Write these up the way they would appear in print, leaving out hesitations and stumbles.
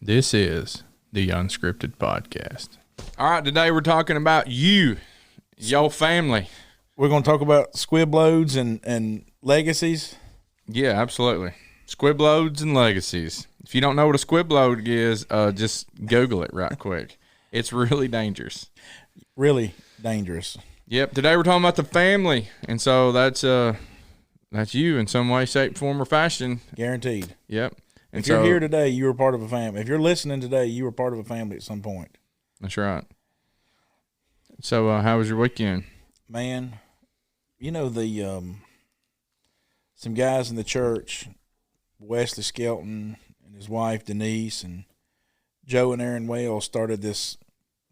This is the Unscripted Podcast. All right, today we're talking about your family. We're going to talk about squib loads and legacies. Yeah, absolutely. Squib loads and legacies. If you don't know what a squib load is, just Google it right quick. It's really dangerous. Really dangerous. Yep. Today we're talking about the family, and so that's you in some way, shape, form, or fashion. Guaranteed. Yep. And if you're here today, you were part of a family. If you're listening today, you were part of a family at some point. That's right. So how was your weekend? Man, you know some guys in the church, Wesley Skelton and his wife Denise and Joe and Aaron Wales started this.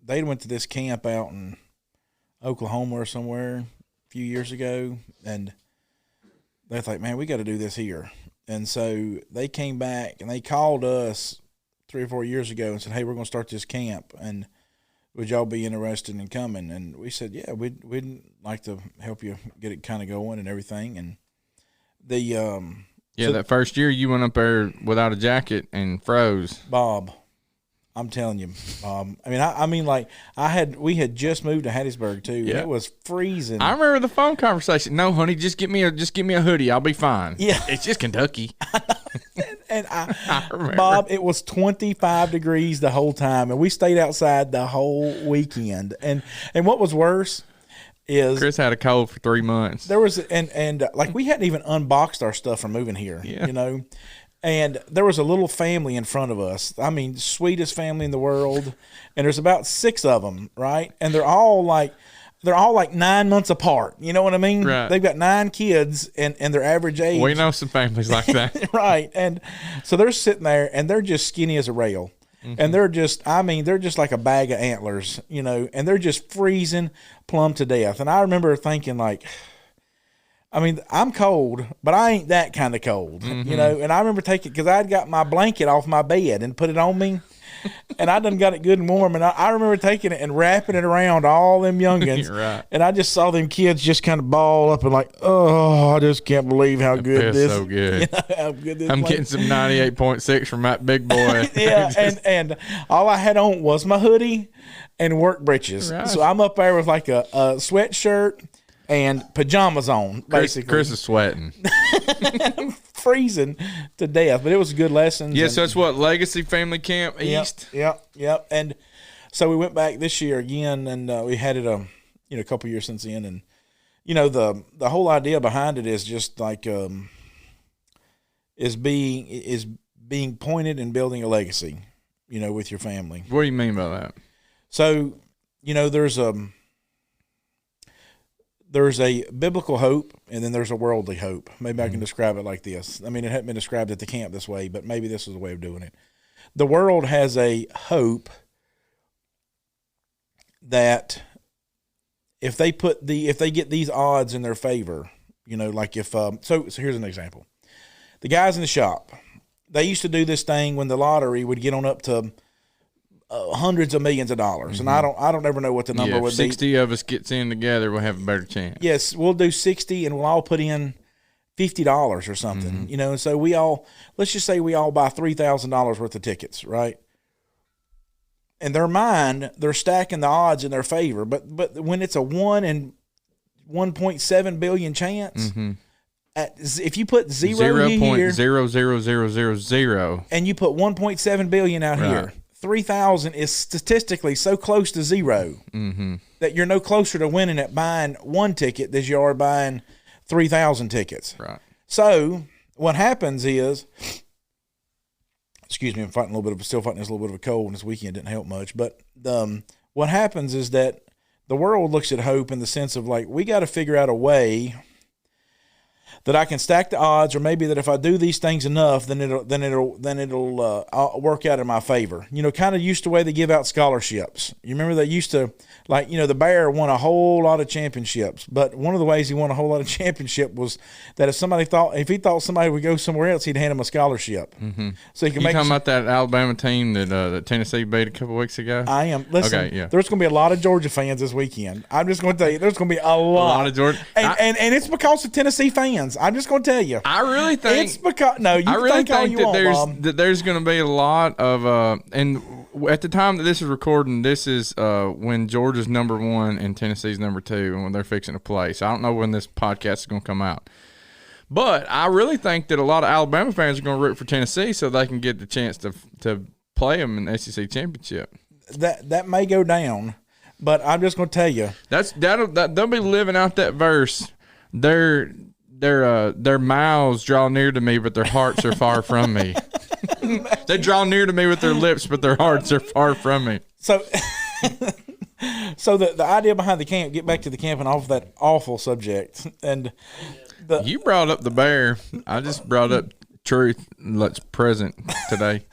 They went to this camp out in Oklahoma or somewhere a few years ago, and they thought, man, we got to do this here. And so they came back and they called us 3 or 4 years ago and said, hey, we're going to start this camp, and would y'all be interested in coming? And we said, yeah, we'd like to help you get it kind of going and everything. And that first year you went up there without a jacket and froze. Bob, I'm telling you, I mean, we had just moved to Hattiesburg too. Yeah. And it was freezing. I remember the phone conversation. No, honey, just give me a hoodie. I'll be fine. Yeah, it's just Kentucky. And I remember. Bob, it was 25 degrees the whole time, and we stayed outside the whole weekend. And what was worse is Chris had a cold for 3 months. There was and like we hadn't even unboxed our stuff from moving here. Yeah. You know. And there was a little family in front of us. I mean, sweetest family in the world. And there's about 6 of them, right? And they're all like 9 months apart. You know what I mean? Right. They've got 9 kids and their average age. We know some families like that. Right. And so they're sitting there and they're just skinny as a rail. Mm-hmm. And they're just like a bag of antlers, you know, and they're just freezing plumb to death. And I remember thinking like, I mean, I'm cold, but I ain't that kind of cold, you know. And I remember taking, because I'd got my blanket off my bed and put it on me, and I done got it good and warm. And I remember taking it and wrapping it around all them youngins. Right. And I just saw them kids just kind of ball up and like, oh, I just can't believe how good this. So good. You know, how good this I'm getting some 98.6 from that big boy. Yeah, and all I had on was my hoodie and work breeches. Right. So I'm up there with like a sweatshirt and pajamas on, basically. Chris is sweating. Freezing to death, but it was a good lesson. Yeah, so it's what, Legacy Family Camp East? Yep. And so we went back this year again, and we had it a couple years since then. And, you know, the whole idea behind it is just like is being pointed and building a legacy, you know, with your family. What do you mean by that? So, you know, there's a biblical hope, and then there's a worldly hope. Maybe I can describe it like this. I mean, it hadn't been described at the camp this way, but maybe this is a way of doing it. The world has a hope that if they get these odds in their favor, you know, like if so here's an example. The guys in the shop, they used to do this thing when the lottery would get on up to hundreds of millions of dollars, and I don't ever know what the number would be. 60 of us gets in together, we'll have a better chance. Yes, we'll do 60, and we'll all put in $50 or something, you know. And so let's just say we all buy $3,000 worth of tickets, right? In their mind, they're stacking the odds in their favor, but when it's a 1 in 1.7 billion chance, if you put 0.00000 and you put 1.7 billion out here. 3,000 is statistically so close to zero that you're no closer to winning at buying 1 ticket than you are buying 3,000 tickets. Right. So what happens is, excuse me, I'm still fighting this little bit of a cold, and this weekend didn't help much. But what happens is that the world looks at hope in the sense of like, we got to figure out a way that I can stack the odds, or maybe that if I do these things enough, then it'll work out in my favor. You know, kind of used to the way they give out scholarships. You remember they used to, like, you know, the Bear won a whole lot of championships, but one of the ways he won a whole lot of championship was that if he thought somebody would go somewhere else, he'd hand him a scholarship. So he can talking about that Alabama team that Tennessee beat a couple weeks ago? I am. Listen, okay, yeah. There's going to be a lot of Georgia fans this weekend. I'm just going to tell you, there's going to be a lot of Georgia, and it's because of Tennessee fans. fans. I'm just going to tell you. I really think It's because no, you I can really think all think you that want, there's Bob. that there's going to be a lot of and at the time that this is recording, this is when Georgia's #1 and Tennessee's #2, and when they're fixing to play. So I don't know when this podcast is going to come out. But I really think that a lot of Alabama fans are going to root for Tennessee so they can get the chance to play them in the SEC championship. That may go down, but I'm just going to tell you. They'll be living out that verse. Their mouths draw near to me, but their hearts are far from me. They draw near to me with their lips, but their hearts are far from me. So, so the idea behind the camp. Get back to the camp and off that awful subject. And You brought up the bear. I just brought up truth that's present today.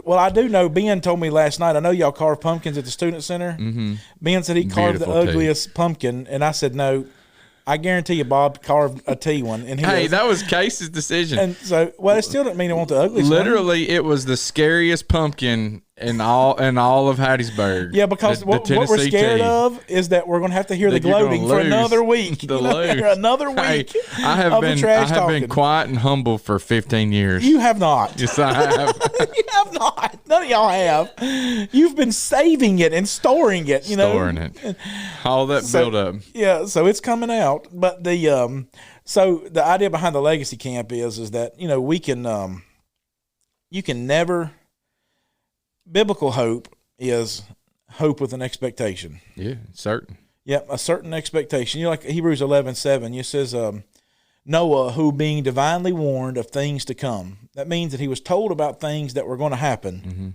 well, I do know. Ben told me last night. I know y'all carve pumpkins at the student center. Mm-hmm. Ben said he carved Beautiful the ugliest pumpkin, and I said no. I guarantee you, Bob carved a T one. And Hey, that was Case's decision. And so, well, it still doesn't mean I want the ugliest one. Literally, it was the scariest pumpkin in all of Hattiesburg. Yeah, because what we're scared of is that we're going to have to hear the gloating for another week. Another week. Hey, I have been quiet and humble for 15 years. You have not. Yes, I have. You have not. None of y'all have. You've been saving it and storing it. Storing it. All that build up. Yeah, so it's coming out. But so the idea behind the legacy camp is that we can you can never. Biblical hope is hope with an expectation. Yeah, certain. Yep, a certain expectation. Like Hebrews 11:7, it says, Noah, who being divinely warned of things to come. That means that he was told about things that were going to happen. Mm-hmm.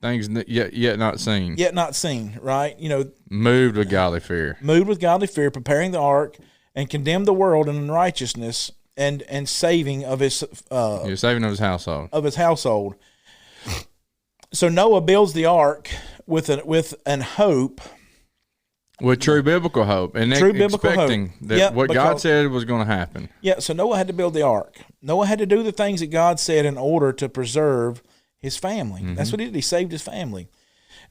Things yet not seen. Yet not seen, right? Moved with godly fear. Moved with godly fear, preparing the ark, and condemned the world in unrighteousness and saving of his saving of his household. Of his household. So Noah builds the ark with an hope, with true biblical hope, and expecting that what God said was going to happen. Yeah. So Noah had to build the ark. Noah had to do the things that God said in order to preserve his family. Mm-hmm. That's what he did. He saved his family.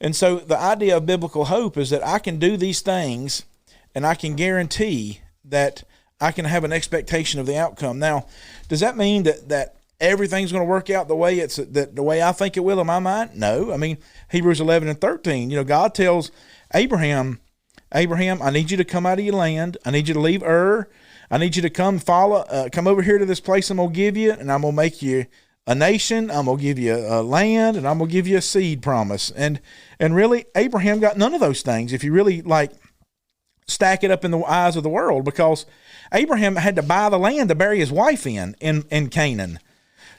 And so the idea of biblical hope is that I can do these things, and I can guarantee that I can have an expectation of the outcome. Now, does that mean that everything's going to work out the way I think it will in my mind? No. I mean, Hebrews 11:13, God tells Abraham, I need you to come out of your land. I need you to leave Ur. I need you to come over here to this place I'm going to give you, and I'm going to make you a nation. I'm going to give you a land, and I'm going to give you a seed promise. And really, Abraham got none of those things if you really stack it up in the eyes of the world, because Abraham had to buy the land to bury his wife in Canaan.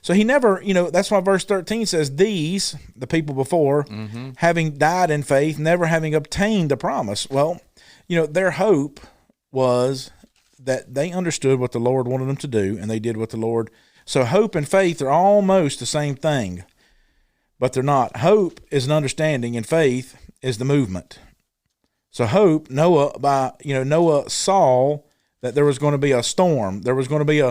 So he never, that's why verse 13 says, these, the people before, mm-hmm. having died in faith, never having obtained the promise. Well, their hope was that they understood what the Lord wanted them to do, and they did what the Lord. So hope and faith are almost the same thing, but they're not. Hope is an understanding, and faith is the movement. So hope, Noah saw that there was going to be a storm. There was going to be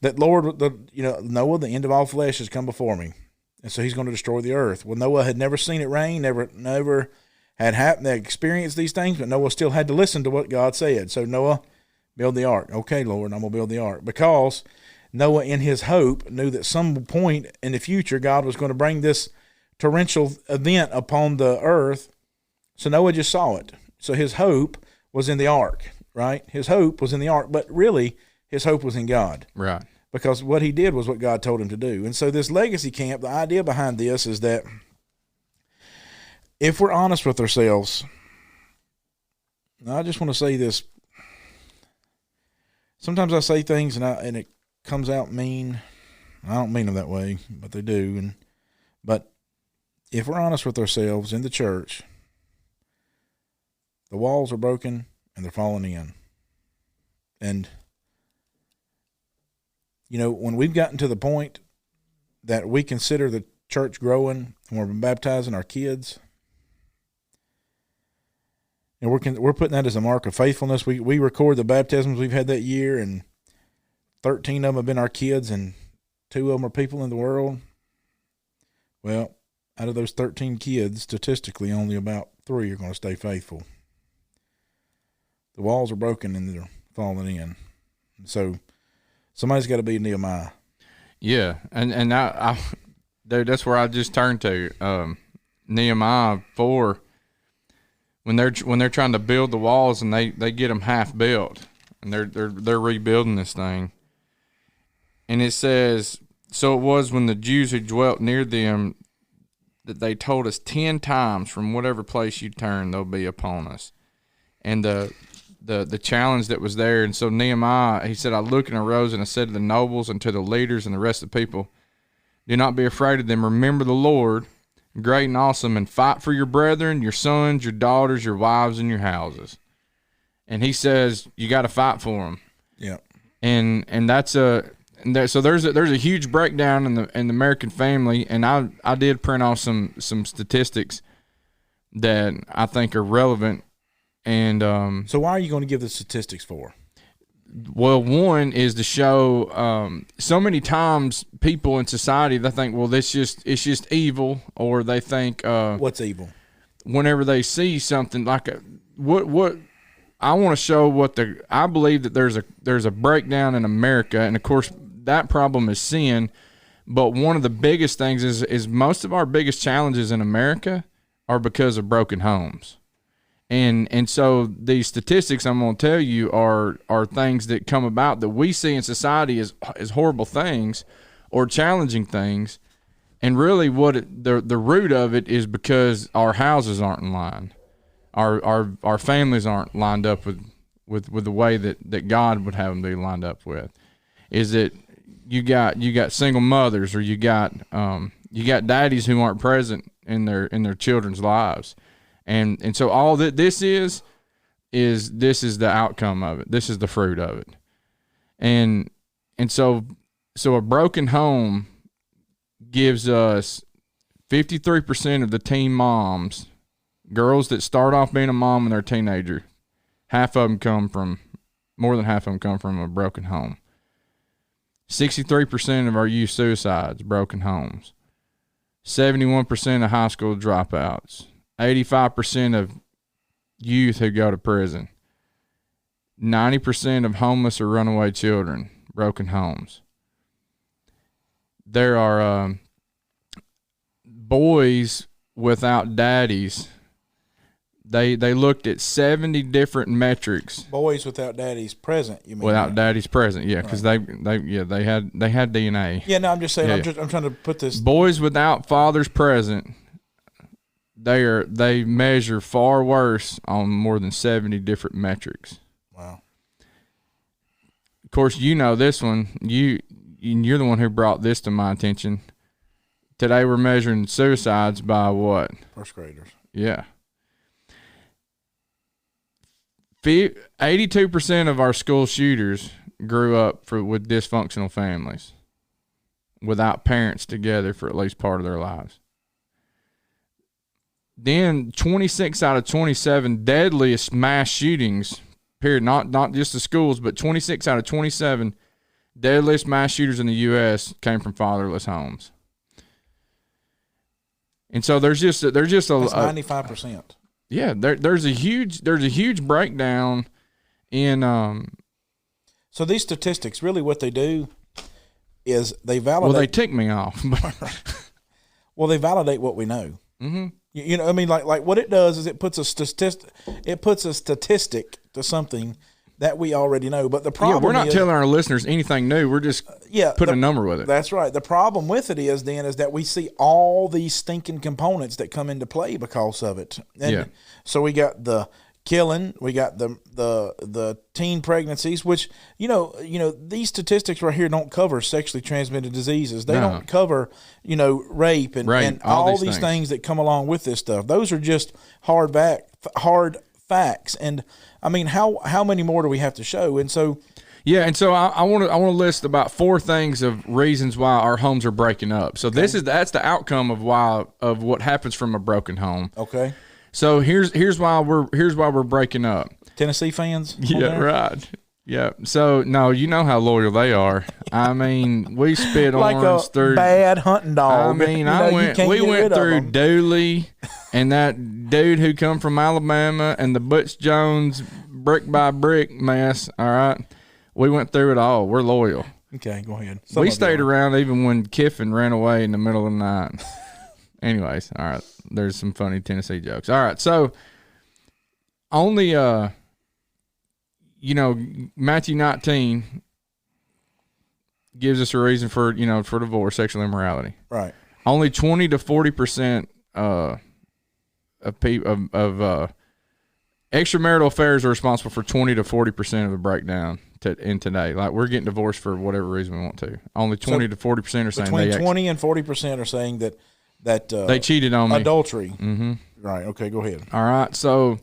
Noah, the end of all flesh has come before me. And so he's going to destroy the earth. Well, Noah had never seen it rain, never had happened, they experienced these things, but Noah still had to listen to what God said. So Noah, build the ark. Okay, Lord, I'm going to build the ark. Because Noah, in his hope, knew that some point in the future, God was going to bring this torrential event upon the earth. So Noah just saw it. So his hope was in the ark, right? His hope was in the ark, but really his hope was in God. Right. Because what he did was what God told him to do. And so this legacy camp, the idea behind this is that if we're honest with ourselves, I just want to say this. Sometimes I say things and it comes out mean. I don't mean them that way, but they do. But if we're honest with ourselves in the church, the walls are broken and they're falling in. And when we've gotten to the point that we consider the church growing and we're baptizing our kids, and we're putting that as a mark of faithfulness. We record the baptisms we've had that year, and 13 of them have been our kids, and 2 of them are people in the world. Well, out of those 13 kids, statistically, only about 3 are going to stay faithful. The walls are broken and they're falling in. So Somebody's got to be Nehemiah. Yeah, and I dude, that's where I just turned to Nehemiah 4. When they're trying to build the walls and they get them half built and they're rebuilding this thing, and it says, so it was when the Jews who dwelt near them that they told us 10 times, from whatever place you turn, they'll be upon us. And the challenge that was there. And so Nehemiah, he said, I looked and arose and I said to the nobles and to the leaders and the rest of the people, do not be afraid of them. Remember the Lord, great and awesome, and fight for your brethren, your sons, your daughters, your wives, and your houses. And he says, you got to fight for them. Yeah. And that's a, so there's a huge breakdown in the American family. And I did print off some statistics that I think are relevant. And so why are you going to give the statistics for? Well, one is to show so many times people in society, they think, well, it's just evil, or they think what's evil? Whenever they see something like what I want to show I believe that there's a breakdown in America, and of course that problem is sin. But one of the biggest things is most of our biggest challenges in America are because of broken homes. And so these statistics I'm going to tell you are things that come about that we see in society as horrible things or challenging things, and really the root of it is because our houses aren't in line, our families aren't lined up with the way that God would have them be lined up with. Is that you got single mothers, or you got daddies who aren't present in their children's lives. And so all that this is the outcome of it. This is the fruit of it. And so a broken home gives us 53% of the teen moms, girls that start off being a mom when they're a teenager, more than half of them come from a broken home. 63% of our youth suicides, broken homes. 71% of high school dropouts. 85% of youth who go to prison. 90% of homeless or runaway children, broken homes. There are boys without daddies. They looked at 70 different metrics. Boys without daddies present, you mean? Without daddies present, yeah, because they had DNA. Yeah, no, I'm just saying. Yeah. I'm trying to put this. Boys without fathers present. They measure far worse on more than 70 different metrics. Wow. Of course, you know this one. You're the one who brought this to my attention. Today we're measuring suicides by what? First graders. Yeah. 82% of our school shooters grew up with dysfunctional families, without parents together for at least part of their lives. Then 26 out of 27 deadliest mass shootings, period, not just the schools, but 26 out of 27 deadliest mass shooters in the U.S. came from fatherless homes. And so there's just a 95%. Yeah, there's a huge breakdown in So these statistics, really what they do is they validate. Well, they tick me off. Well, they validate what we know. Mm-hmm. You know, I mean, like what it does is it puts a statistic to something that we already know. But the problem, we're not telling our listeners anything new. We're just putting a number with it. That's right. The problem with it is that we see all these stinking components that come into play because of it. And so we got the killing, we got the teen pregnancies, which you know these statistics right here don't cover sexually transmitted diseases. They don't cover rape and all these things that come along with this stuff. Those are just hard facts. And I mean, how many more do we have to show? And so I want to list about 4 things of reasons why our homes are breaking up. So that's the outcome of what happens from a broken home. Okay. So here's why we're breaking up. Tennessee fans? Yeah, right. Yeah. So no, you know how loyal they are. I mean, we spit like orange through bad hunting dog. I mean, we went through Dooley and that dude who come from Alabama and the Butch Jones brick by brick mess. All right, we went through it all. We're loyal. Okay, go ahead. We stayed around even when Kiffin ran away in the middle of the night. Anyways, all right. There's some funny Tennessee jokes. All right, so only Matthew 19 gives us a reason for divorce, sexual immorality. Right. Only 20 to 40% of extramarital affairs are responsible for 20 to 40% of the breakdown in today. Like, we're getting divorced for whatever reason we want to. Only 20 to 40% are saying between 20 and 40% are saying that they cheated on me. Adultery. Mm-hmm. Right. Okay. Go ahead. All right. So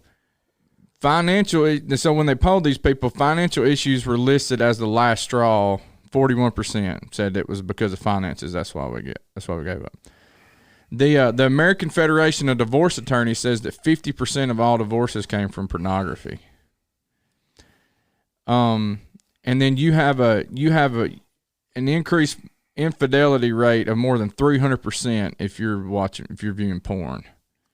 so when they polled these people, financial issues were listed as the last straw. 41% said it was because of finances. That's why we gave up. The American Federation of Divorce Attorneys says that 50% of all divorces came from pornography. And then you have an increased infidelity rate of more than 300% if you're viewing porn.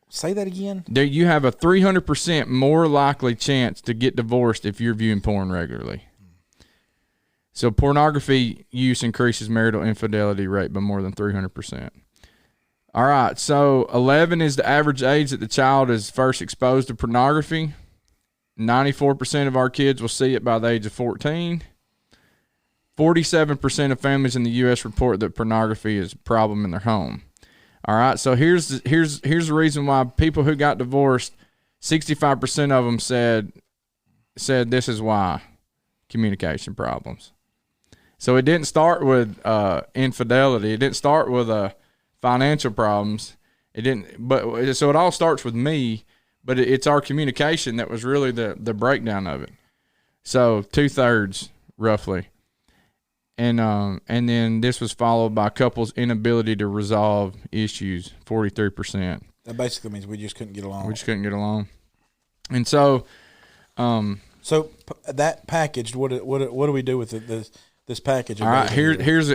Say that again. You have a 300% more likely chance to get divorced if you're viewing porn regularly. So pornography use increases marital infidelity rate by more than 300%. All right, so 11 is the average age that the child is first exposed to pornography. 94% of our kids will see it by the age of 14. 47% of families in the U.S. report that pornography is a problem in their home. All right, so here's the reason why people who got divorced, 65% of them said this is why: communication problems. So it didn't start with infidelity. It didn't start with financial problems. So it all starts with me, but it's our communication that was really the breakdown of it. So 2/3 roughly, and then this was followed by couples' inability to resolve issues, 43%. That basically means we just couldn't get along. And so, that packaged. What do we do with this package? All right, here's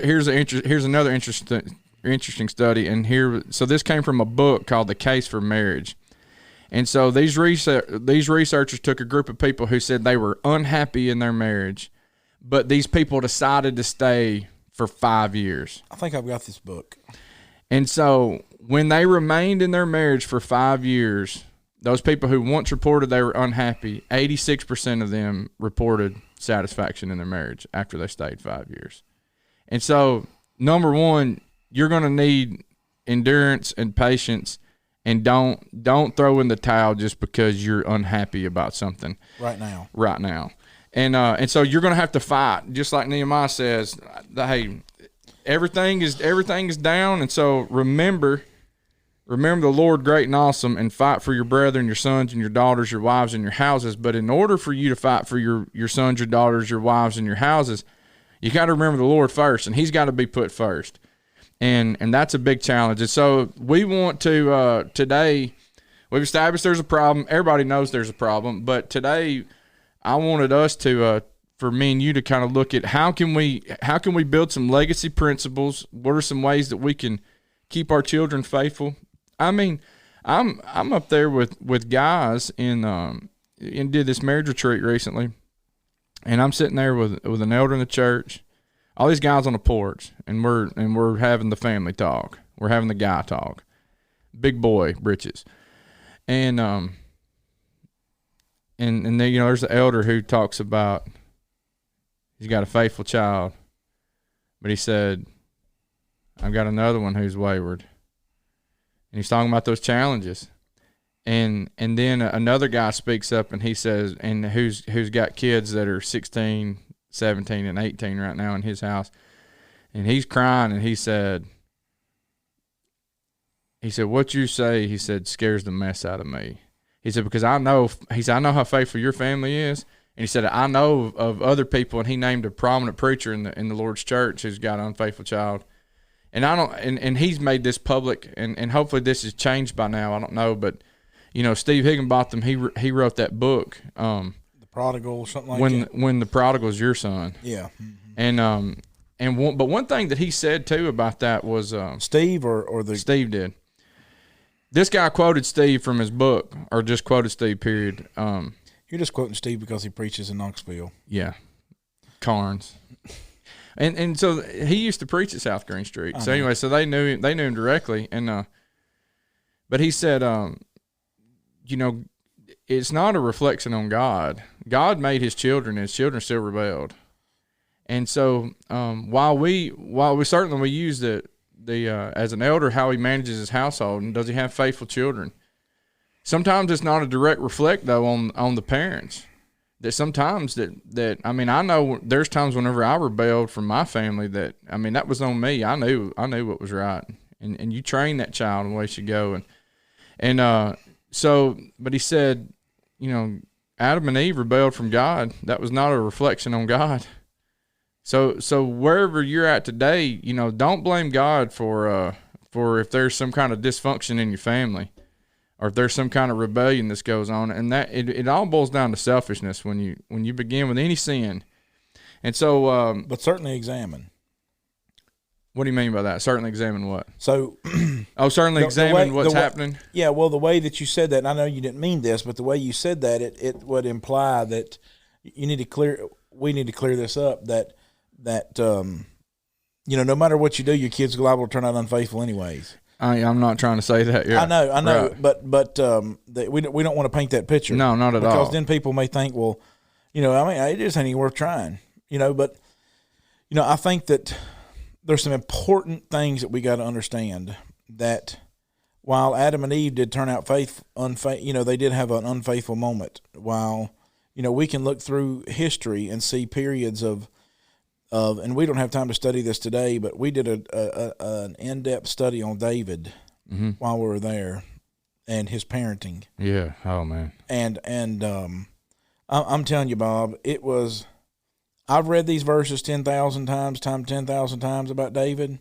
another interesting study, and so this came from a book called The Case for Marriage. And so these researchers took a group of people who said they were unhappy in their marriage, but these people decided to stay for 5 years. I think I've got this book. And so when they remained in their marriage for 5 years, those people who once reported they were unhappy, 86% of them reported satisfaction in their marriage after they stayed 5 years. And so, number one, you're going to need endurance and patience, and don't throw in the towel just because you're unhappy about something right now. And so you're going to have to fight, just like Nehemiah says. Hey, everything is down, and so remember the Lord great and awesome, and fight for your brethren, your sons and your daughters, your wives and your houses. But in order for you to fight for your sons, your daughters, your wives and your houses, you got to remember the Lord first, and He's got to be put first. And that's a big challenge. And so we want to today, we've established there's a problem. Everybody knows there's a problem, but today I wanted us to for me and you to kind of look at how can we build some legacy principles. What are some ways that we can keep our children faithful? I mean, I'm up there with guys and did this marriage retreat recently, and I'm sitting there with an elder in the church, all these guys on the porch, and we're having the family talk. We're having the guy talk, big boy britches, and then there's the elder who talks about he's got a faithful child, but he said, I've got another one who's wayward. And he's talking about those challenges. And then another guy speaks up and he says, and who's got kids that are 16, 17, and 18 right now in his house. And he's crying, and he said, what you say, he said, scares the mess out of me. He said, because I know how faithful your family is. And he said, I know of other people, and he named a prominent preacher in the Lord's church who's got an unfaithful child. And and he's made this public, and hopefully this has changed by now. I don't know, but Steve Higginbotham, he wrote that book, The Prodigal, something like that. When the prodigal is your son. Yeah. Mm-hmm. But one thing that he said too about that was Steve Steve did. This guy quoted Steve from his book, or just quoted Steve. Period. You're just quoting Steve because he preaches in Knoxville. Yeah, Carnes. And so he used to preach at South Green Street. So anyway, so they knew him directly, and but he said, you know, it's not a reflection on God. God made his children, and his children still rebelled. And so while we certainly use the as an elder how he manages his household and does he have faithful children, sometimes it's not a direct reflect though on the parents. That sometimes that I mean, I know there's times whenever I rebelled from my family that, I mean, that was on me. I knew what was right, and you train that child in the way it should go, and so, but he said, you know, Adam and Eve rebelled from God. That was not a reflection on God. So wherever you're at today, you know, don't blame God for if there's some kind of dysfunction in your family, or if there's some kind of rebellion that goes on, and that it all boils down to selfishness when you begin with any sin. And so, but certainly examine. What do you mean by that? Certainly examine what? So, certainly examine what's happening. Yeah, well, the way that you said that, and I know you didn't mean this, but the way you said that, it would imply that we need to clear this up. That you know, no matter what you do, your kids are liable to turn out unfaithful anyways. I'm not trying to say that. Yeah, I know, right. but we don't want to paint that picture. No, not at all. Because then people may think, well, you know, I mean, it just ain't even worth trying. You know, but you know, I think that there's some important things that we got to understand. That while Adam and Eve did turn out you know, they did have an unfaithful moment. While, you know, we can look through history and see periods of, and we don't have time to study this today, but we did an in-depth study on David while we were there, and his parenting. Yeah. Oh man. And I'm telling you, Bob, it was. I've read these verses 10,000 times, 10,000 times about David,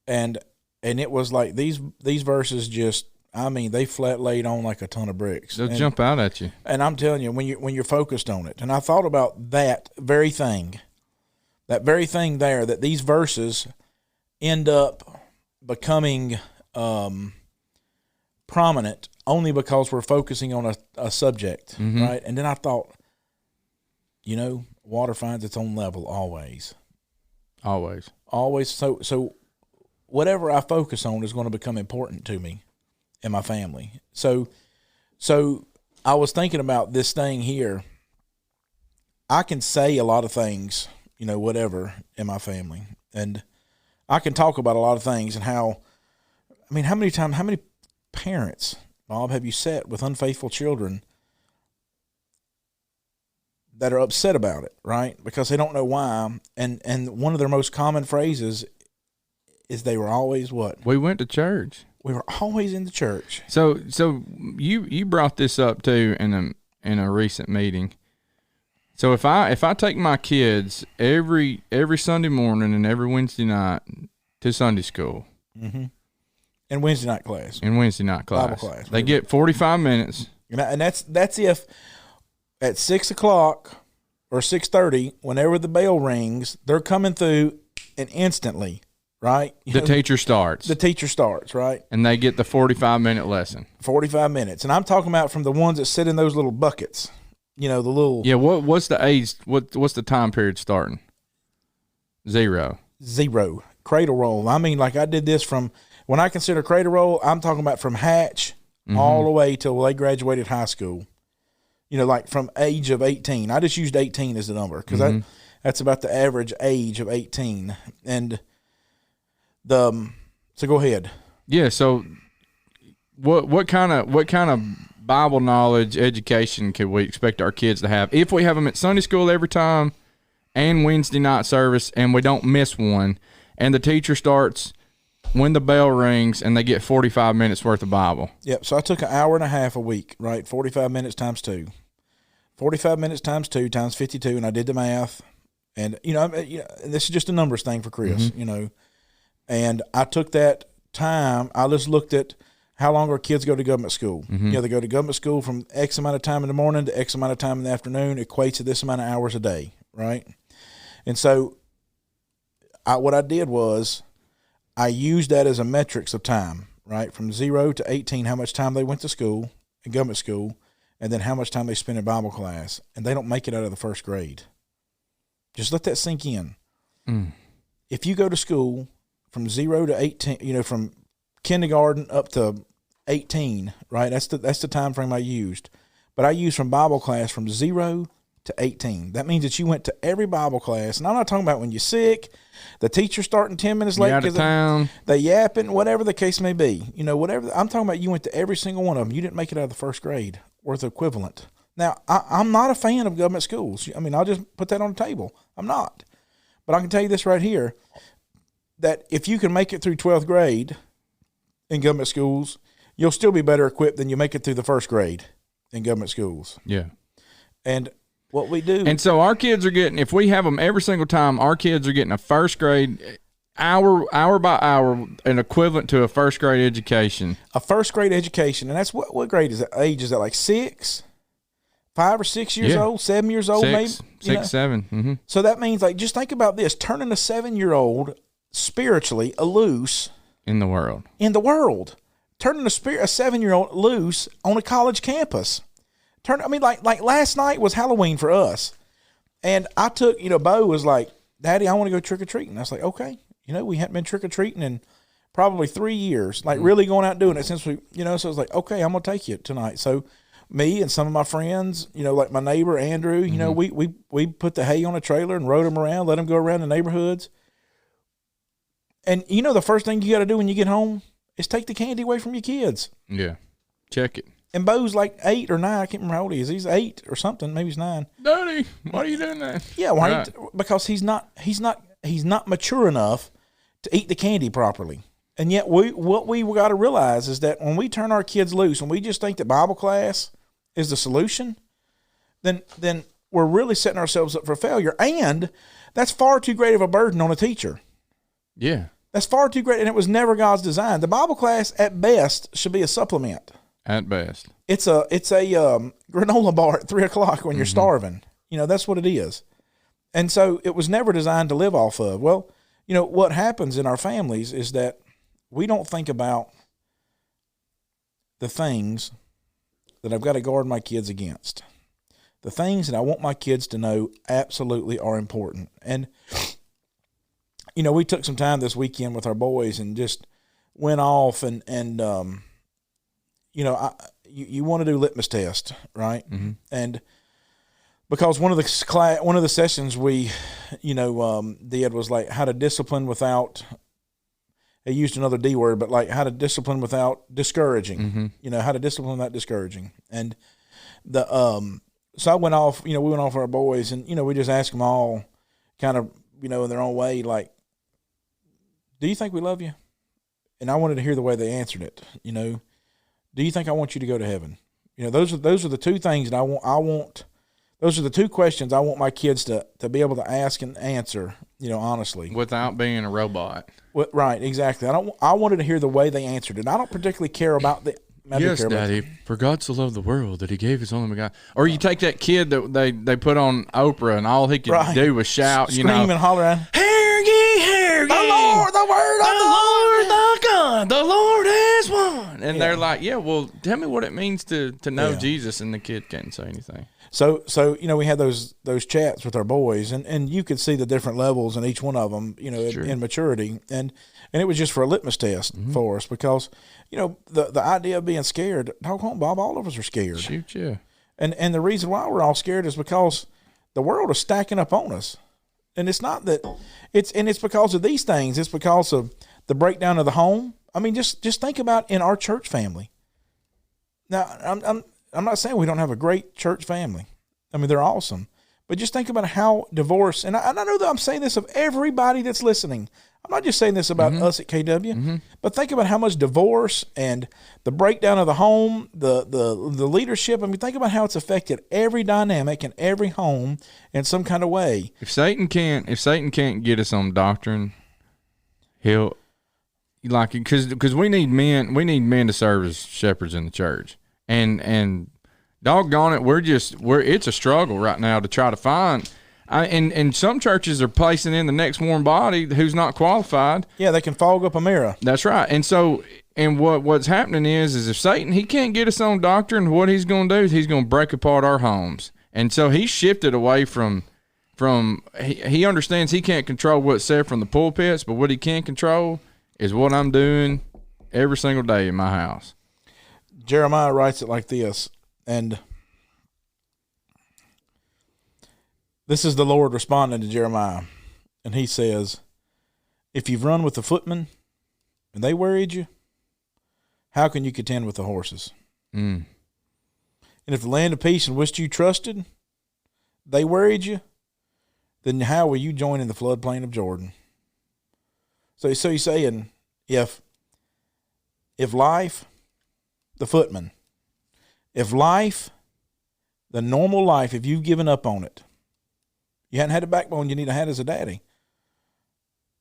and it was like these verses just. I mean, they flat laid on like a ton of bricks. They'll jump out at you. And I'm telling you, when you're focused on it, and I thought about that very thing. That very thing there, that these verses end up becoming prominent only because we're focusing on a subject, right? And then I thought, you know, water finds its own level always. Always. So whatever I focus on is going to become important to me and my family. So I was thinking about this thing here. I can say a lot of things, you know, whatever, in my family. And I can talk about a lot of things and how many parents, Bob, have you sat with unfaithful children that are upset about it, right? Because they don't know why. And one of their most common phrases is they were always what? We went to church. We were always in the church. So you brought this up too in a recent meeting. So if I take my kids every Sunday morning and every Wednesday night to Sunday school, and Wednesday night class, Bible class, they get 45 minutes, and that's if at 6 o'clock or 6:30, whenever the bell rings, they're coming through, and instantly, right? The teacher starts. The teacher starts, right? And they get the 45-minute lesson. 45 minutes, and I'm talking about from the ones that sit in those little buckets. You know, the little... Yeah, what's the age, what's the time period starting? 0. Cradle roll. I mean, like I did this from, when I consider cradle roll, I'm talking about from hatch all the way till they graduated high school. You know, like from age of 18. I just used 18 as the number because that's about the average age of 18. And so go ahead. Yeah, so what kind of Bible knowledge, education could we expect our kids to have if we have them at Sunday school every time and Wednesday night service and we don't miss one, and the teacher starts when the bell rings and they get 45 minutes worth of Bible? Yep. So I took an hour and a half a week, right? 45 minutes times 2. 45 minutes times 2 times 52, and I did the math. And, you know, this is just a numbers thing for Chris, you know. And I took that time, I just looked at how long our kids go to government school. You know, they go to government school from X amount of time in the morning to X amount of time in the afternoon, equates to this amount of hours a day, right? And so what I did was I used that as a metrics of time, right? From 0 to 18, how much time they went to school, in government school, and then how much time they spent in Bible class. And they don't make it out of the first grade. Just let that sink in. If you go to school from 0 to 18, from kindergarten up to 18, right? That's the time frame I used. But I used from Bible class from 0 to 18. That means that you went to every Bible class. And I'm not talking about when you're sick, the teacher starting 10 minutes late because they yapping, whatever the case may be. Whatever. I'm talking about you went to every single one of them. You didn't make it out of the first grade worth equivalent. Now, I'm not a fan of government schools. I mean, I'll just put that on the table. I'm not. But I can tell you this right here, that if you can make it through 12th grade in government schools, you'll still be better equipped than you make it through the first grade in government schools. Yeah. And what we do. And so our kids are getting, if we have them every single time, our kids are getting a first grade, hour by hour, an equivalent to a first grade education. A first grade education. And that's what grade is that? Age is that, like 6? 5 or 6 years old, 7 years old, maybe? 6, 7. Mm-hmm. So that means, like, just think about this, turning a 7-year-old spiritually loose in the world. Turning a 7-year-old loose on a college campus. Like last night was Halloween for us. And I took, Bo was like, Daddy, I want to go trick-or-treating. I was like, okay. We hadn't been trick-or-treating in probably 3 years, like really going out and doing it since we, so I was like, okay, I'm going to take you tonight. So me and some of my friends, like my neighbor, Andrew, we put the hay on a trailer and rode them around, let them go around the neighborhoods. And the first thing you got to do when you get home is take the candy away from your kids. Yeah. Check it. And Bo's like 8 or 9. I can't remember how old he is. He's 8 or something. Maybe he's 9. Daddy, why are you doing that? Yeah, right. Because he's not mature enough to eat the candy properly. And yet what we got to realize is that when we turn our kids loose and we just think that Bible class is the solution, then we're really setting ourselves up for failure. And that's far too great of a burden on a teacher. Yeah. That's far too great, and it was never God's design. The Bible class, at best, should be a supplement. At best. It's a granola bar at 3 o'clock when you're starving. That's what it is. And so it was never designed to live off of. Well, what happens in our families is that we don't think about the things that I've got to guard my kids against. The things that I want my kids to know absolutely are important. And we took some time this weekend with our boys and just went off and you want to do litmus test, right? Mm-hmm. And because one of the sessions we, did was like how to discipline without. They used another D word, but like how to discipline without discouraging. Mm-hmm. How to discipline without discouraging. And so I went off. We went off with our boys, and we just asked them all, kind of, in their own way, like, do you think we love you? And I wanted to hear the way they answered it. Do you think I want you to go to heaven? Those are the two things that I want. Those are the two questions I want my kids to be able to ask and answer, honestly. Without being a robot. Right, exactly. I wanted to hear the way they answered it. I don't particularly care about the. Yes, Daddy. For God so loved the world that He gave His only begotten. Or you take that kid that they put on Oprah, and all he could do was shout, scream and holler at him. Hear ye, the Lord, the word of the Lord, the God, the Lord is one. And they're like, yeah, well, tell me what it means to know Jesus, and the kid can't say anything. So we had those chats with our boys, and you could see the different levels in each one of them, in maturity, and it was just for a litmus test for us, because the idea of being scared, doggone Bob, all of us are scared. Shoot, yeah. And the reason why we're all scared is because the world is stacking up on us, and it's not that it's because of these things. It's because of the breakdown of the home. I mean, just think about in our church family. Now, I'm not saying we don't have a great church family. I mean, they're awesome. But just think about how divorce, and I know that I'm saying this of everybody that's listening. I'm not just saying this about us at KW, but think about how much divorce and the breakdown of the home, the leadership. I mean, think about how it's affected every dynamic in every home in some kind of way. If Satan can't get us on doctrine, he'll because we need men to serve as shepherds in the church. And doggone it, it's a struggle right now to try to find. And some churches are placing in the next warm body who's not qualified. Yeah, they can fog up a mirror. That's right. And so, what's happening is if Satan, he can't get us on doctrine, what he's going to do is he's going to break apart our homes. And so he's shifted away from he understands he can't control what's said from the pulpits, but what he can control is what I'm doing every single day in my house. Jeremiah writes it like this, and this is the Lord responding to Jeremiah, and he says, if you've run with the footmen and they worried you, how can you contend with the horses? And if the land of peace in which you trusted, they worried you, then how will you join in the floodplain of Jordan? So he's saying, if life, the footman, if life, the normal life, if you've given up on it, you hadn't had a backbone you need to have as a daddy,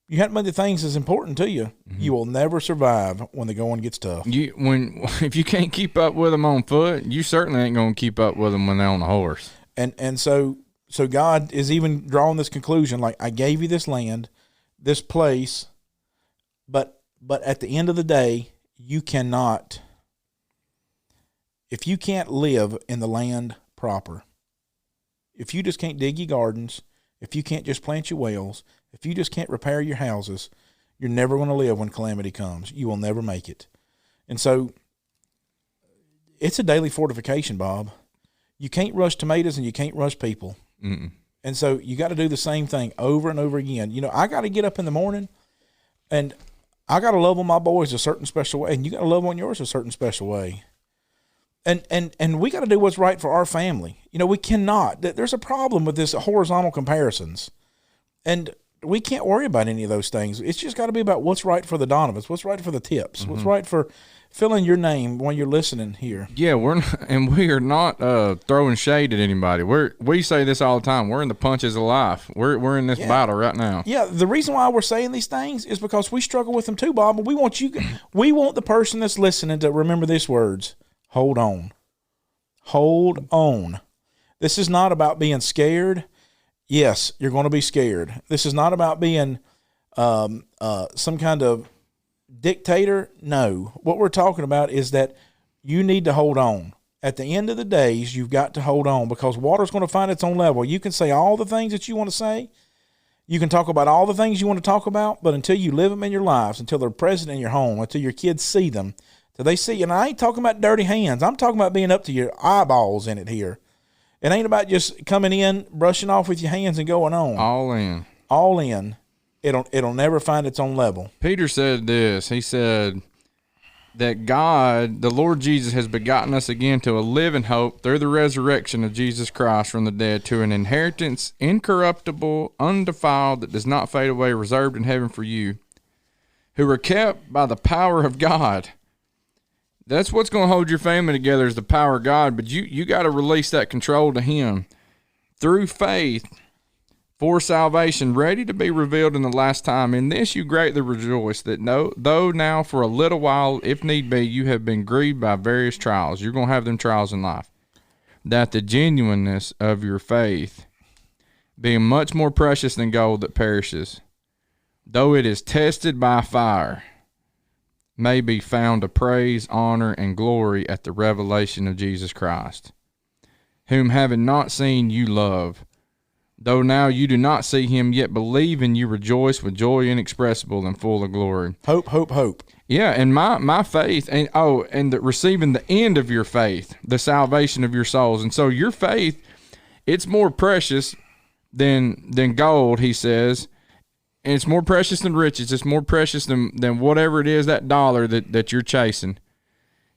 you hadn't made the things that's important to you, you will never survive when the going gets tough. If you can't keep up with them on foot, you certainly ain't going to keep up with them when they're on a horse. And so God is even drawing this conclusion, like, I gave you this land, this place, but at the end of the day, you cannot, if you can't live in the land proper, if you just can't dig your gardens, if you can't just plant your wells, if you just can't repair your houses, you're never going to live when calamity comes. You will never make it. And so it's a daily fortification, Bob. You can't rush tomatoes and you can't rush people. Mm-mm. And so you got to do the same thing over and over again. You know, I got to get up in the morning and I got to love on my boys a certain special way, and you got to love on yours a certain special way. And we got to do what's right for our family. You know, we cannot. There's a problem with this horizontal comparisons. And we can't worry about any of those things. It's just got to be about what's right for the Donovans, what's right for the Tips, what's right for filling your name when you're listening here. Yeah, we are not throwing shade at anybody. We say this all the time. We're in the punches of life. We're in this battle right now. Yeah, the reason why we're saying these things is because we struggle with them too, Bob. And we want the person that's listening to remember these words. Hold on. Hold on. This is not about being scared. Yes, you're going to be scared. This is not about being some kind of dictator. No. What we're talking about is that you need to hold on. At the end of the days, you've got to hold on because water's going to find its own level. You can say all the things that you want to say. You can talk about all the things you want to talk about, but until you live them in your lives, until they're present in your home, until your kids see them, till they see, and I ain't talking about dirty hands. I'm talking about being up to your eyeballs in it here. It ain't about just coming in, brushing off with your hands and going on. All in. All in. It'll never find its own level. Peter said this. He said that God, the Lord Jesus, has begotten us again to a living hope through the resurrection of Jesus Christ from the dead, to an inheritance incorruptible, undefiled, that does not fade away, reserved in heaven for you, who are kept by the power of God. That's what's going to hold your family together, is the power of God. But you got to release that control to Him through faith for salvation, ready to be revealed in the last time. In this you greatly rejoice, that though now for a little while, if need be, you have been grieved by various trials. You're going to have them trials in life. That the genuineness of your faith, being much more precious than gold that perishes, though it is tested by fire, may be found to praise, honor, and glory at the revelation of Jesus Christ, whom having not seen you love, though now you do not see him, yet believe and you rejoice with joy inexpressible and full of glory. Hope, hope, hope. Yeah, and my faith, and receiving the end of your faith, the salvation of your souls. And so your faith, it's more precious than gold, he says. And it's more precious than riches. It's more precious than whatever it is, that dollar that you're chasing.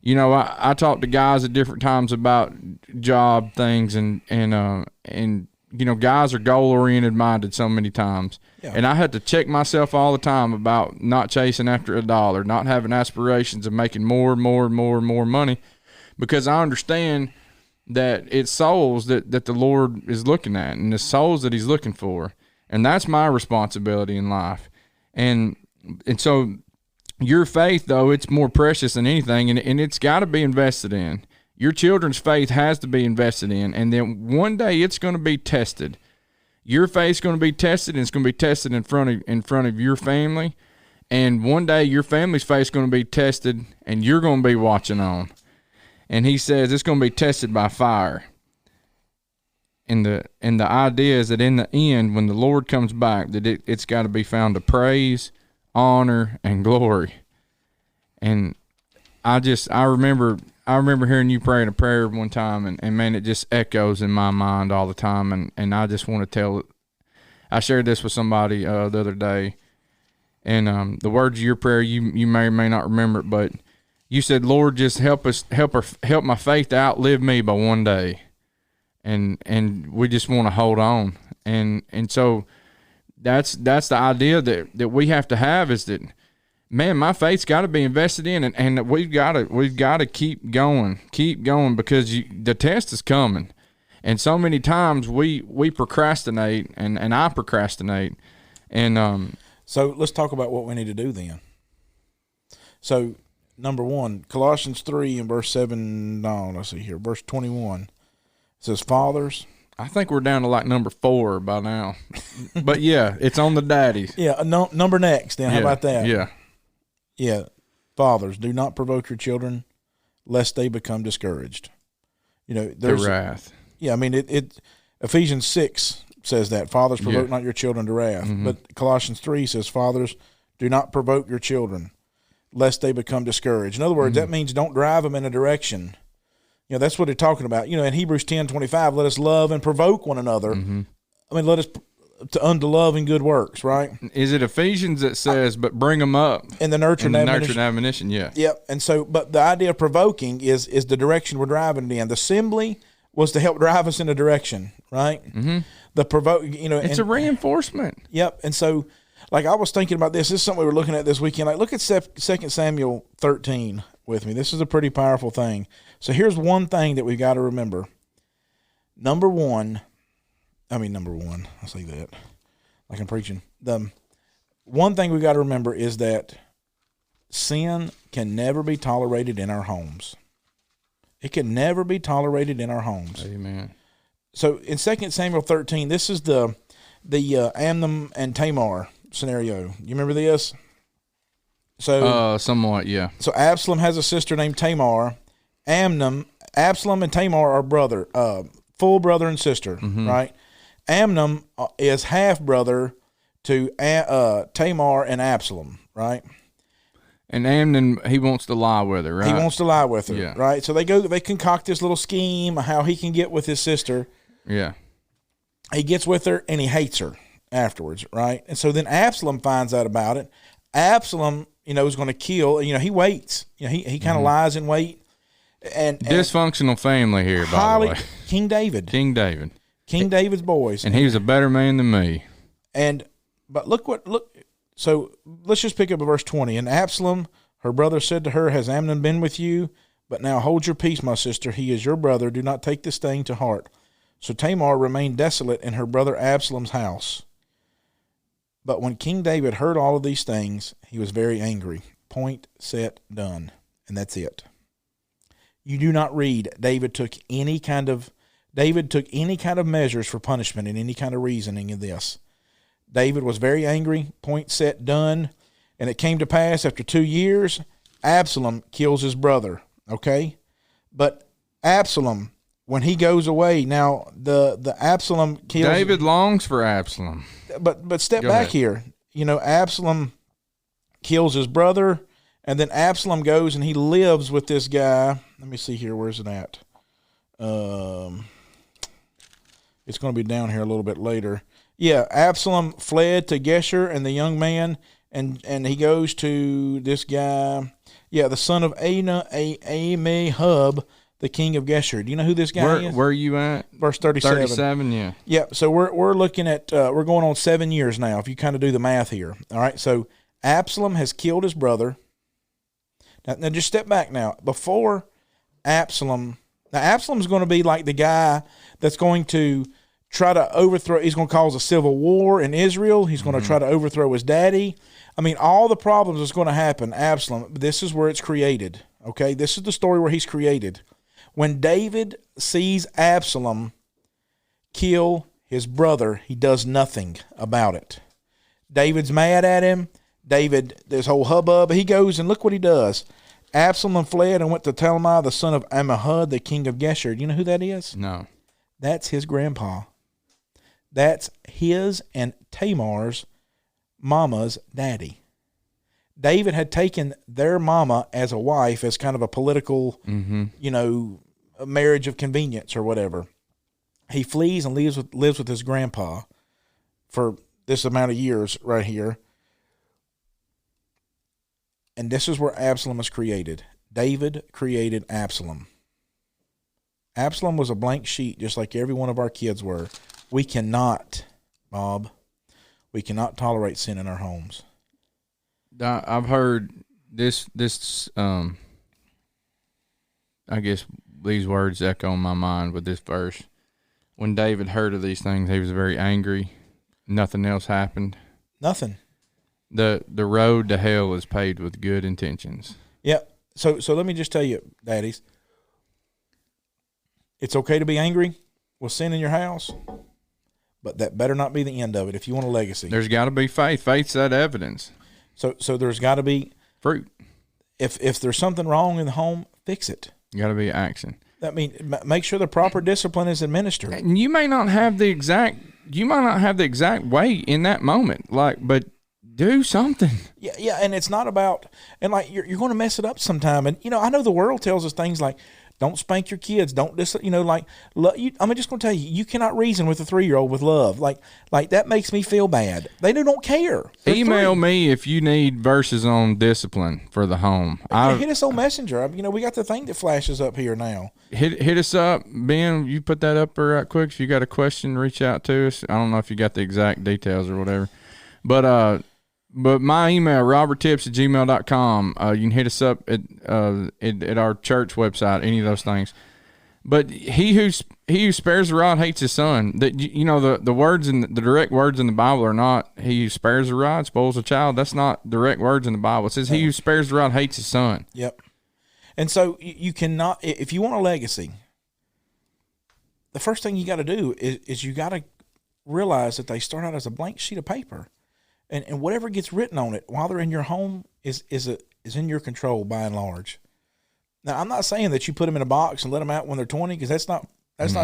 You know, I talk to guys at different times about job things, and you know, guys are goal-oriented minded so many times. Yeah. And I had to check myself all the time about not chasing after a dollar, not having aspirations of making more money, because I understand that it's souls that the Lord is looking at, and the souls that he's looking for. And that's my responsibility in life. And so your faith, though, it's more precious than anything, and it's got to be invested in. Your children's faith has to be invested in, and then one day it's going to be tested. Your faith's going to be tested, and it's going to be tested in front of your family. And one day your family's faith's going to be tested, and you're going to be watching on. And he says it's going to be tested by fire. And the idea is that in the end, when the Lord comes back, that it's got to be found to praise, honor, and glory. And I remember hearing you praying a prayer one time, and man, it just echoes in my mind all the time. And I just want to tell it. I shared this with somebody the other day, and the words of your prayer, you may or may not remember it, but you said, "Lord, just help my faith to outlive me by one day." And we just want to hold on. And so that's the idea that we have to have, is that, man, my faith's got to be invested in, and we've got to keep going because the test is coming. And so many times we procrastinate, and I procrastinate. And so let's talk about what we need to do then. So number one, Colossians 3 and verse 7, let's see here, verse 21. It says, fathers. I think we're down to like number 4 by now. But yeah, it's on the daddies. Yeah, number next then. How about that? Yeah. Yeah. Fathers, do not provoke your children, lest they become discouraged. There's the wrath. Yeah, I mean, it Ephesians 6 says that. Fathers, provoke not your children to wrath. Mm-hmm. But Colossians 3 says, fathers, do not provoke your children, lest they become discouraged. In other words, that means don't drive them in a direction. That's what they're talking about. In Hebrews 10:25, let us love and provoke one another. Mm-hmm. I mean, let us unto love and good works, right? Is it Ephesians that says, but bring them up in the nurture and admonition? Yeah. Yep. And so, but the idea of provoking is the direction we're driving in. The assembly was to help drive us in a direction, right? Mm-hmm. The provoke, it's a reinforcement. Yep. And so, like, I was thinking about this. This is something we were looking at this weekend. Like, look at 2 Samuel 13 with me. This is a pretty powerful thing. So here's one thing that we've got to remember. Number one, I say that like I'm preaching. The one thing we've got to remember is that sin can never be tolerated in our homes. It can never be tolerated in our homes. Amen. So in 2 Samuel 13, this is the Amnon and Tamar scenario. You remember this? So somewhat, yeah. So Absalom has a sister named Tamar. Absalom and Tamar are full brother and sister, right? Amnon is half brother to Tamar and Absalom, right? And Amnon, he wants to lie with her, right? He wants to lie with her, yeah. Right? So they concoct this little scheme how he can get with his sister. Yeah. He gets with her and he hates her afterwards, right? And so then Absalom finds out about it. Absalom, is going to kill. He waits. He kind of lies in wait. And dysfunctional family here, by the way. King David, King David's boys, and he was a better man than me. But look. So let's just pick up at verse 20. And Absalom, her brother, said to her, "Has Amnon been with you? But now hold your peace, my sister. He is your brother. Do not take this thing to heart." So Tamar remained desolate in her brother Absalom's house. But when King David heard all of these things, he was very angry. Point, set, done. And that's it. You do not read David took any kind of measures for punishment and any kind of reasoning in this. David was very angry. Point, set, done. And it came to pass after 2 years, Absalom kills his brother. Okay? But Absalom, when he goes away, now the Absalom kills David longs for Absalom. But step back here. Absalom kills his brother, and then Absalom goes and he lives with this guy. Let me see here. Where's it at? It's going to be down here a little bit later. Yeah, Absalom fled to Geshur and the young man, and he goes to this guy. Yeah, the son of Amihud, the king of Geshur. Do you know who this guy is? Where are you at? Verse 37. 37, yeah. Yeah, so we're looking at, we're going on 7 years now, if you kind of do the math here. All right, so Absalom has killed his brother. Now just step back now. Before Absalom's going to be like the guy that's going to try to overthrow, he's going to cause a civil war in Israel. He's going to try to overthrow his daddy. I mean, all the problems that's going to happen, Absalom, this is where it's created, okay? This is the story where he's created. When David sees Absalom kill his brother, he does nothing about it. David's mad at him. This whole hubbub, he goes and look what he does. Absalom fled and went to Talmai, the son of Ammihud, the king of Geshur. Do you know who that is? No. That's his grandpa. That's his and Tamar's mama's daddy. David had taken their mama as a wife, as kind of a political, a marriage of convenience or whatever. He flees and lives with his grandpa for this amount of years right here. And this is where Absalom is created. David created Absalom. Absalom was a blank sheet, just like every one of our kids were. We cannot, Bob, tolerate sin in our homes. I've heard this. I guess these words echo in my mind with this verse. When David heard of these things, he was very angry. Nothing else happened. Nothing. The road to hell is paved with good intentions. Yeah. So let me just tell you, daddies, it's okay to be angry with sin in your house, but that better not be the end of it if you want a legacy. There's got to be faith. Faith's that evidence. So there's got to be fruit. If there's something wrong in the home, fix it. Got to be action. I mean, make sure the proper discipline is administered. And you may not have the exact way in that moment, but do something. Yeah, and it's not about, and like you're going to mess it up sometime. And I know the world tells us things like, don't spank your kids. Don't I'm just going to tell you, you cannot reason with a 3-year-old with love. Like that makes me feel bad. They don't care. Email me if you need verses on discipline for the home. Hit us on Messenger. We got the thing that flashes up here now. Hit us up, Ben. You put that up right quick. If you got a question, reach out to us. I don't know if you got the exact details or whatever, but my email, roberttips@gmail.com. You can hit us up at our church website, any of those things. But he who spares the rod hates his son. That the words in the direct words in the Bible are not he who spares the rod spoils a child. That's not direct words in the Bible. It says he who spares the rod hates his son. Yep. And so you cannot, if you want a legacy, the first thing you got to do is you got to realize that they start out as a blank sheet of paper. And whatever gets written on it while they're in your home is in your control by and large. Now, I'm not saying that you put them in a box and let them out when they're 20, because that's not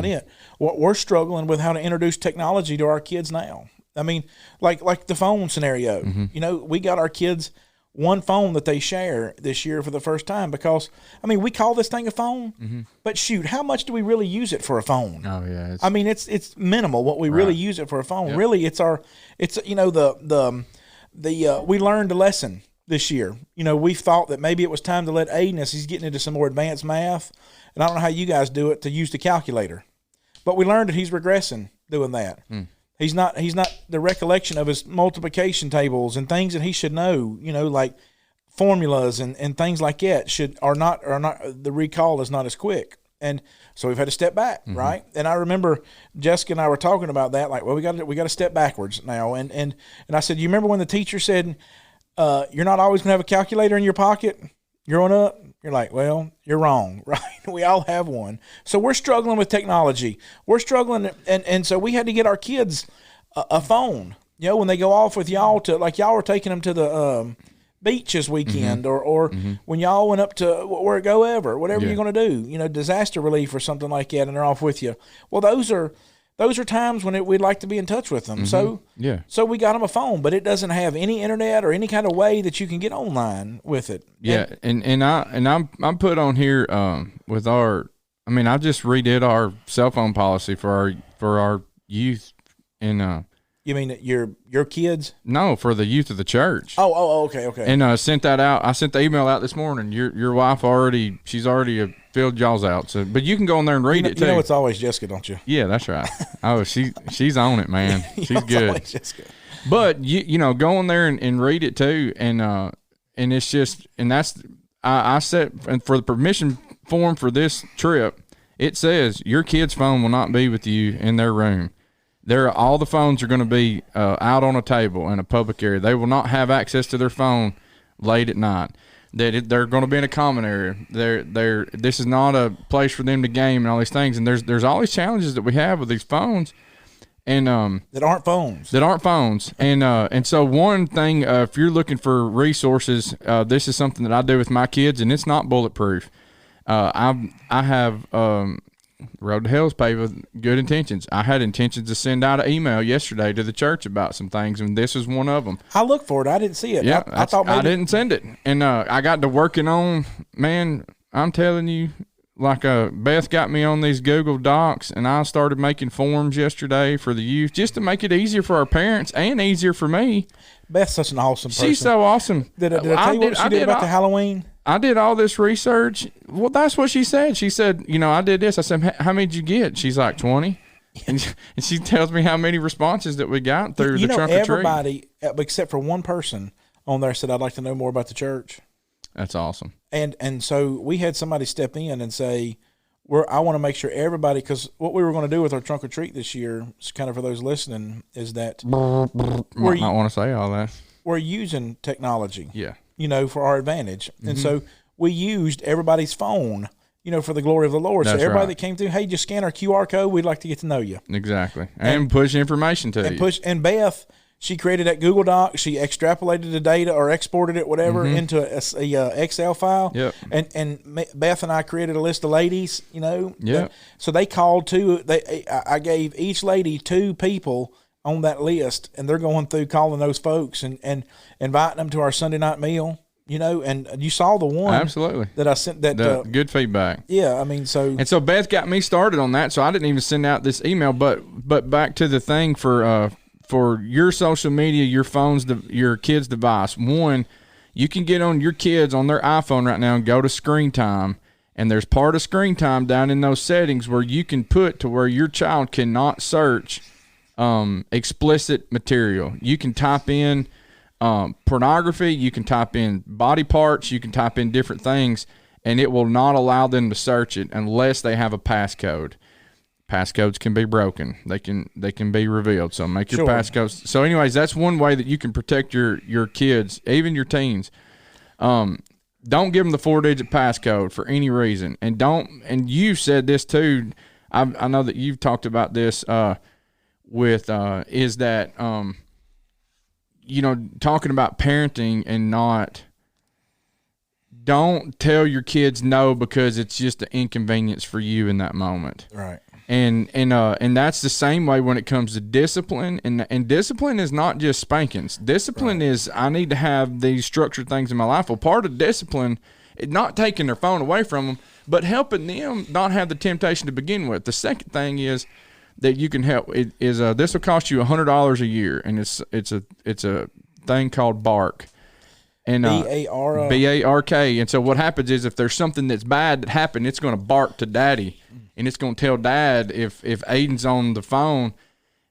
it. We're struggling with how to introduce technology to our kids now. I mean, like the phone scenario. Mm-hmm. We got our kids one phone that they share this year for the first time because, we call this thing a phone, mm-hmm. but shoot, how much do we really use it for a phone? Oh yeah. It's minimal what we really use it for a phone. Yep. Really, we learned a lesson this year. We thought that maybe it was time to let Aiden, as he's getting into some more advanced math, and I don't know how you guys do it, to use the calculator. But we learned that he's regressing doing that. He's not the recollection of his multiplication tables and things that he should know, like formulas and things like that are not the recall is not as quick. And so we've had to step back, mm-hmm. right? And I remember Jessica and I were talking about that, like, well, we got to step backwards now. And I said, you remember when the teacher said, you're not always going to have a calculator in your pocket growing up? You're like, well, you're wrong, right? We all have one. So we're struggling with technology. We're struggling, and so we had to get our kids a phone. When they go off with y'all y'all were taking them to the beach this weekend, mm-hmm. or mm-hmm. when y'all went up to whatever you're going to do, disaster relief or something like that, and they're off with you. Well, those are times when we'd like to be in touch with them. Mm-hmm. So we got them a phone, but it doesn't have any internet or any kind of way that you can get online with it. Yeah, and I'm put on here with our. I just redid our cell phone policy for our youth and. You mean your kids? No, for the youth of the church. Oh, okay. And sent that out. I sent the email out this morning. Your wife she's already filled y'all's out. So, but you can go in there and read it too. You know it's always Jessica, don't you? Yeah, that's right. Oh, she's on it, man. She's good. Always Jessica. But you go in there and read it too, and it's just, and that's I set, and for the permission form for this trip, it says your kid's phone will not be with you in their room. All the phones are going to be out on a table in a public area. They will not have access to their phone late at night. They're going to be in a common area. This is not a place for them to game and all these things. And there's all these challenges that we have with these phones, and that aren't phones. And so one thing, if you're looking for resources, this is something that I do with my kids, and it's not bulletproof. I have Road to Hell's paved with good intentions. I had intentions to send out an email yesterday to the church about some things, and this is one of them. I looked for it. I didn't see it. Yeah, I thought maybe I didn't send it, and I got to working on. Man, I'm telling you, like Beth got me on these Google Docs, and I started making forms yesterday for the youth just to make it easier for our parents and easier for me. Beth's such an awesome person. She's so awesome. Did I tell you what she did about the Halloween? I did all this research. Well, that's what she said. She said, I did this. I said, how many did you get? She's like 20. And she tells me how many responses that we got through the trunk or treat. Everybody, except for one person on there, said, I'd like to know more about the church. That's awesome. And so we had somebody step in and say, I want to make sure everybody, because what we were going to do with our trunk or treat this year, kind of for those listening, is that might not want to say all that. We're using technology. Yeah. For our advantage. And so we used everybody's phone, for the glory of the Lord. That's so everybody right. that came through, hey, just scan our QR code. We'd like to get to know you. Exactly. And push information to you. And Beth, she created that Google Doc. She extrapolated the data or exported it, whatever, into a Excel file. Yep. And Beth and I created a list of ladies, Yep. So they called I gave each lady 2 people on that list, and they're going through calling those folks and inviting them to our Sunday night meal, and you saw the one absolutely that I sent that good feedback. Yeah, I mean, so Beth got me started on that, so I didn't even send out this email, but back to the thing for your social media, your phone's your kid's device. One, you can get on your kids on their iPhone right now and go to screen time. And there's part of screen time down in those settings where you can put to where your child cannot search explicit material. You can type in pornography, you can type in body parts, you can type in different things, and it will not allow them to search it unless they have a passcode. Passcodes can be broken. They can be revealed. So make your passcodes. So anyways, that's one way that you can protect your kids, even your teens. Don't give them the 4-digit passcode for any reason. And you've said this too. I know that you've talked about this is that talking about parenting and don't tell your kids no because it's just an inconvenience for you in that moment. Right. And that's the same way when it comes to discipline, and discipline is not just spankings. Discipline is I need to have these structured things in my life. Well, part of discipline is not taking their phone away from them, but helping them not have the temptation to begin with. The second thing is that you can help is this will cost you $100 a year, and it's a thing called Bark. And B-A-R-K. And so what happens is if there's something that's bad that happened, it's going to bark to daddy, and it's going to tell dad if Aiden's on the phone.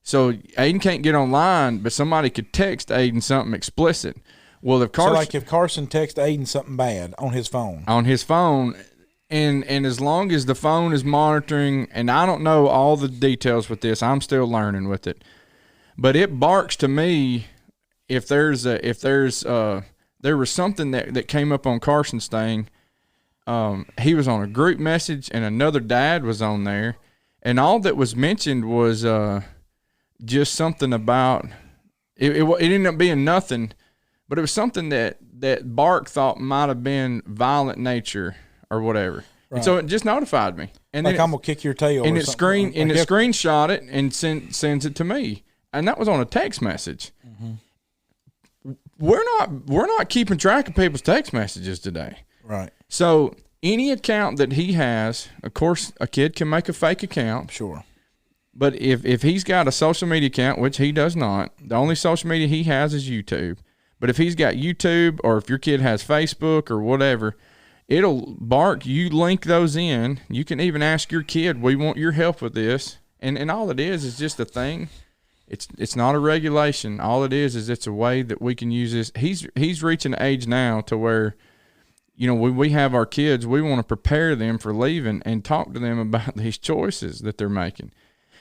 So Aiden can't get online, but somebody could text Aiden something explicit. Well, if Carson texts Aiden something bad on his phone, and as long as the phone is monitoring, and I don't know all the details with this, I'm still learning with it, but it barks to me if there was something that came up on Carson's thing. He was on a group message, and another dad was on there, and all that was mentioned was just something about it ended up being nothing, but it was something that Bark thought might have been violent nature or whatever. Right. And so it just notified me. And like, I'm gonna kick your tail. And it screenshot it and sends it to me. And that was on a text message. Mm-hmm. We're not keeping track of people's text messages today. Right. So any account that he has, of course, a kid can make a fake account. Sure. But if he's got a social media account, which he does not, the only social media he has is YouTube. But if he's got YouTube, or if your kid has Facebook or whatever, it'll Bark. You link those in. You can even ask your kid, we want your help with this. And all it is just a thing. It's not a regulation. All it is it's a way that we can use this. He's reaching an age now to where, when we have our kids, we want to prepare them for leaving and talk to them about these choices that they're making.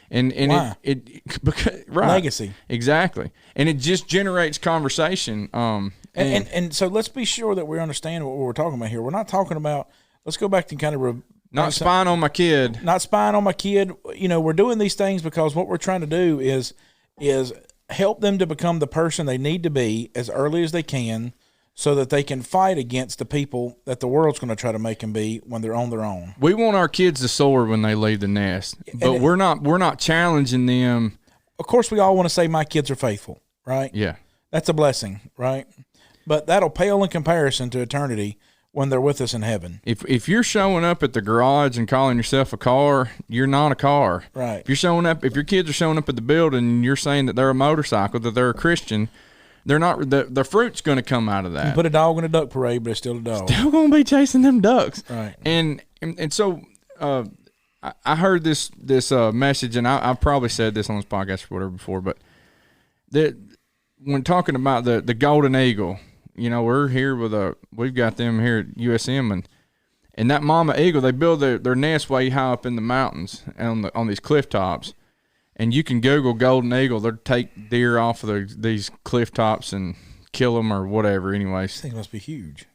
And why? Because right, legacy. Exactly. And it just generates conversation. And so let's be sure that we understand what we're talking about here. We're not talking about, let's go back to kind of not spying on my kid. Not spying on my kid. We're doing these things because what we're trying to do is help them to become the person they need to be as early as they can, so that they can fight against the people that the world's going to try to make them be when they're on their own. We want our kids to soar when they leave the nest, but we're not challenging them. Of course, we all want to say my kids are faithful, right? Yeah. That's a blessing, right? But that'll pale in comparison to eternity when they're with us in heaven. If you're showing up at the garage and calling yourself a car, you're not a car. Right. If your kids are showing up at the building and you're saying that they're a motorcycle, that they're a Christian, they're not. The fruit's going to come out of that. You put a dog in a duck parade, but it's still a dog. Still going to be chasing them ducks. Right. And so I heard this message, and I've probably said this on this podcast or whatever before, but when talking about the golden eagle. We're here we've got them here at USM, and that mama eagle, they build their nest way high up in the mountains on these cliff tops, and you can Google golden eagle. They'll take deer off of these cliff tops and kill them or whatever. Anyways, This thing must be huge.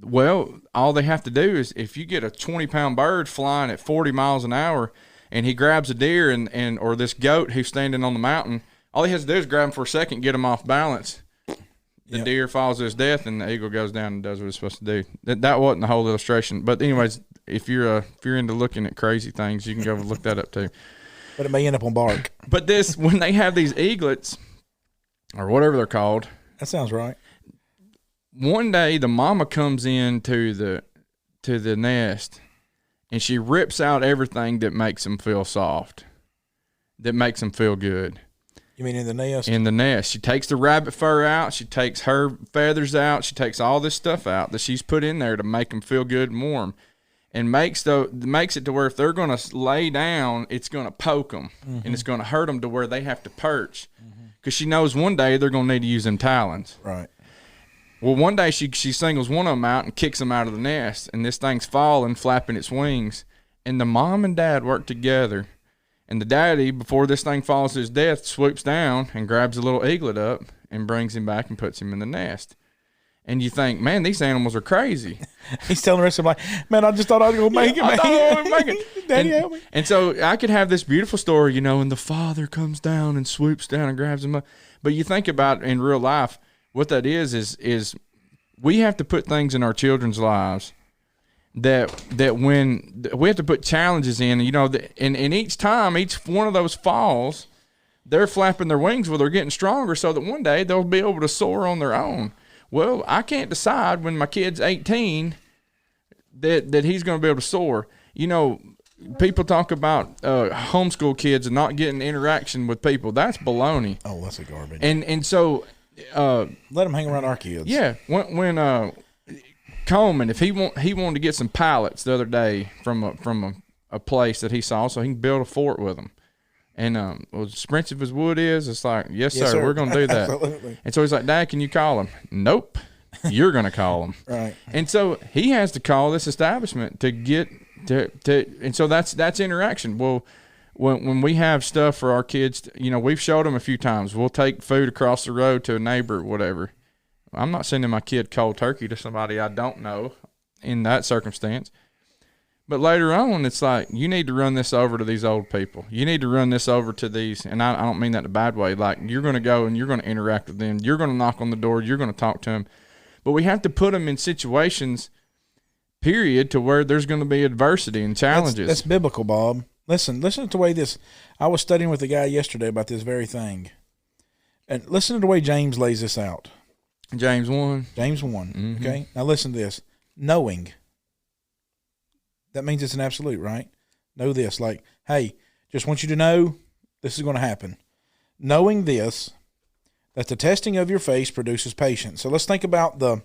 Well, all they have to do is if you get a 20-pound bird flying at 40 miles an hour, and he grabs a deer or this goat who's standing on the mountain, all he has to do is grab him for a second, get him off balance. The deer falls to his death, and the eagle goes down and does what it's supposed to do. That wasn't the whole illustration, but anyways, if you're into looking at crazy things, you can go look that up too. But it may end up on bark. But when they have these eaglets, or whatever they're called, That sounds right. one day the mama comes into the nest, and she rips out everything that makes them feel soft, that makes them feel good. You mean in the nest? In the nest. She takes the rabbit fur out. She takes her feathers out. She takes all this stuff out that she's put in there to make them feel good and warm, and makes it to where if they're going to lay down, it's going to poke them, and it's going to hurt them to where they have to perch, because she knows one day they're going to need to use them talons. Right. Well, one day she singles one of them out and kicks them out of the nest, and this thing's falling, flapping its wings, and the mom and dad work together. And the daddy, before this thing falls to his death, swoops down and grabs a little eaglet up and brings him back and puts him in the nest. And you think, man, these animals are crazy. He's telling the rest of them, like, man, I just thought I was going to make it, man. I thought I was gonna make it. Daddy, help me. And so I could have this beautiful story, and the father comes down and swoops down and grabs him up. But you think about in real life, what that is we have to put things in our children's lives that when we have to put challenges in, and each time, each one of those falls, they're flapping their wings while they're getting stronger so that one day they'll be able to soar on their own. Well, I can't decide when my kid's 18 that he's going to be able to soar. People talk about homeschool kids and not getting interaction with people. That's baloney. Oh, that's a garbage. And so let them hang around our kids. Yeah, when Coleman, if he wanted to get some pallets the other day from a place that he saw, so he can build a fort with them. And as expensive as wood is, it's like, yes, sir, we're going to do that. Absolutely. And so he's like, Dad, can you call him? Nope, you're going to call him. Right. And so he has to call this establishment to get to and so that's interaction. Well, when we have stuff for our kids, we've showed them a few times. We'll take food across the road to a neighbor or whatever. I'm not sending my kid cold turkey to somebody I don't know in that circumstance. But later on, it's like, you need to run this over to these old people. You need to run this over to these, and I don't mean that in a bad way. Like, you're going to go and you're going to interact with them. You're going to knock on the door. You're going to talk to them. But we have to put them in situations, period, to where there's going to be adversity and challenges. That's biblical, Bob. Listen to the way I was studying with a guy yesterday about this very thing. And listen to the way James lays this out. James 1. James 1, okay? Now listen to this. Knowing. That means it's an absolute, right? Know this. Like, hey, just want you to know this is going to happen. Knowing this, that the testing of your faith produces patience. So let's think about the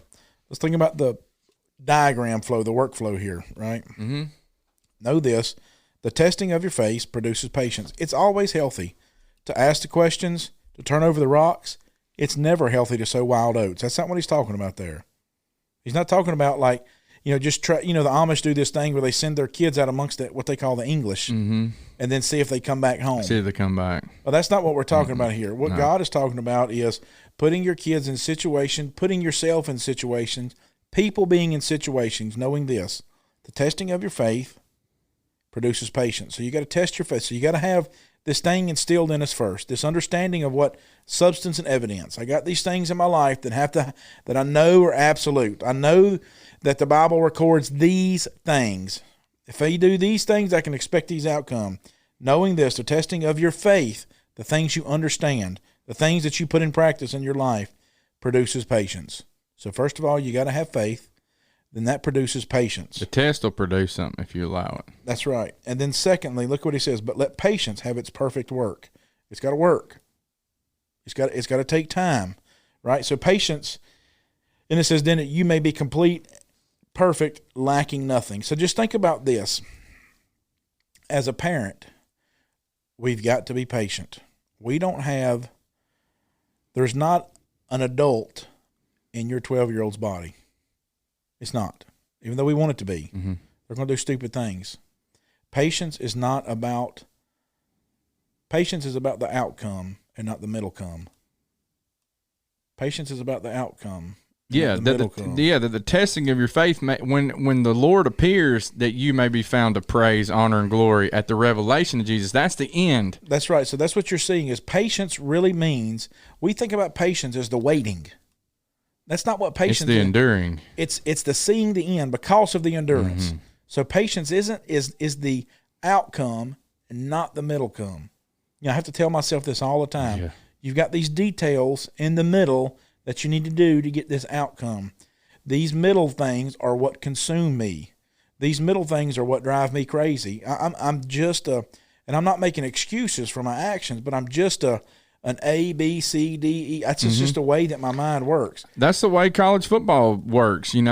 diagram flow, the workflow here, right? Mm-hmm. Know this. The testing of your faith produces patience. It's always healthy to ask the questions, to turn over the rocks. It's never healthy to sow wild oats. That's not what he's talking about there. He's not talking about like, just try, the Amish do this thing where they send their kids out amongst what they call the English and then see if they come back home. See if they come back. Well, that's not what we're talking about here. What God is talking about is putting your kids in situations, putting yourself in situations, people being in situations, knowing this. The testing of your faith produces patience. So you got to test your faith. So you got to have this thing instilled in us first, this understanding of what substance and evidence. I got these things in my life that I know are absolute. I know that the Bible records these things. If I do these things, I can expect these outcomes. Knowing this, the testing of your faith, the things you understand, the things that you put in practice in your life, produces patience. So first of all, you got to have faith. Then that produces patience. The test will produce something if you allow it. That's right. And then secondly, look what he says, but let patience have its perfect work. It's got to work. It's got to take time, right? So patience, and it says, then you may be complete, perfect, lacking nothing. So just think about this. As a parent, we've got to be patient. There's not an adult in your 12-year-old's body. It's not, even though we want it to be. Mm-hmm. They're going to do stupid things. Patience is about the outcome and not the middle come. Patience is about the outcome. Yeah, the testing of your faith, when the Lord appears, that you may be found to praise, honor, and glory at the revelation of Jesus. That's the end. That's right. So that's what you're seeing is patience really means, we think about patience as the waiting. That's not what patience is. It's the enduring. It's the seeing the end because of the endurance. Mm-hmm. So patience is the outcome and not the middle come. I have to tell myself this all the time. Yeah. You've got these details in the middle that you need to do to get this outcome. These middle things are what consume me. These middle things are what drive me crazy. I'm just and I'm not making excuses for my actions, but I'm just an A, B, C, D, E. That's just the way that my mind works. That's the way college football works, and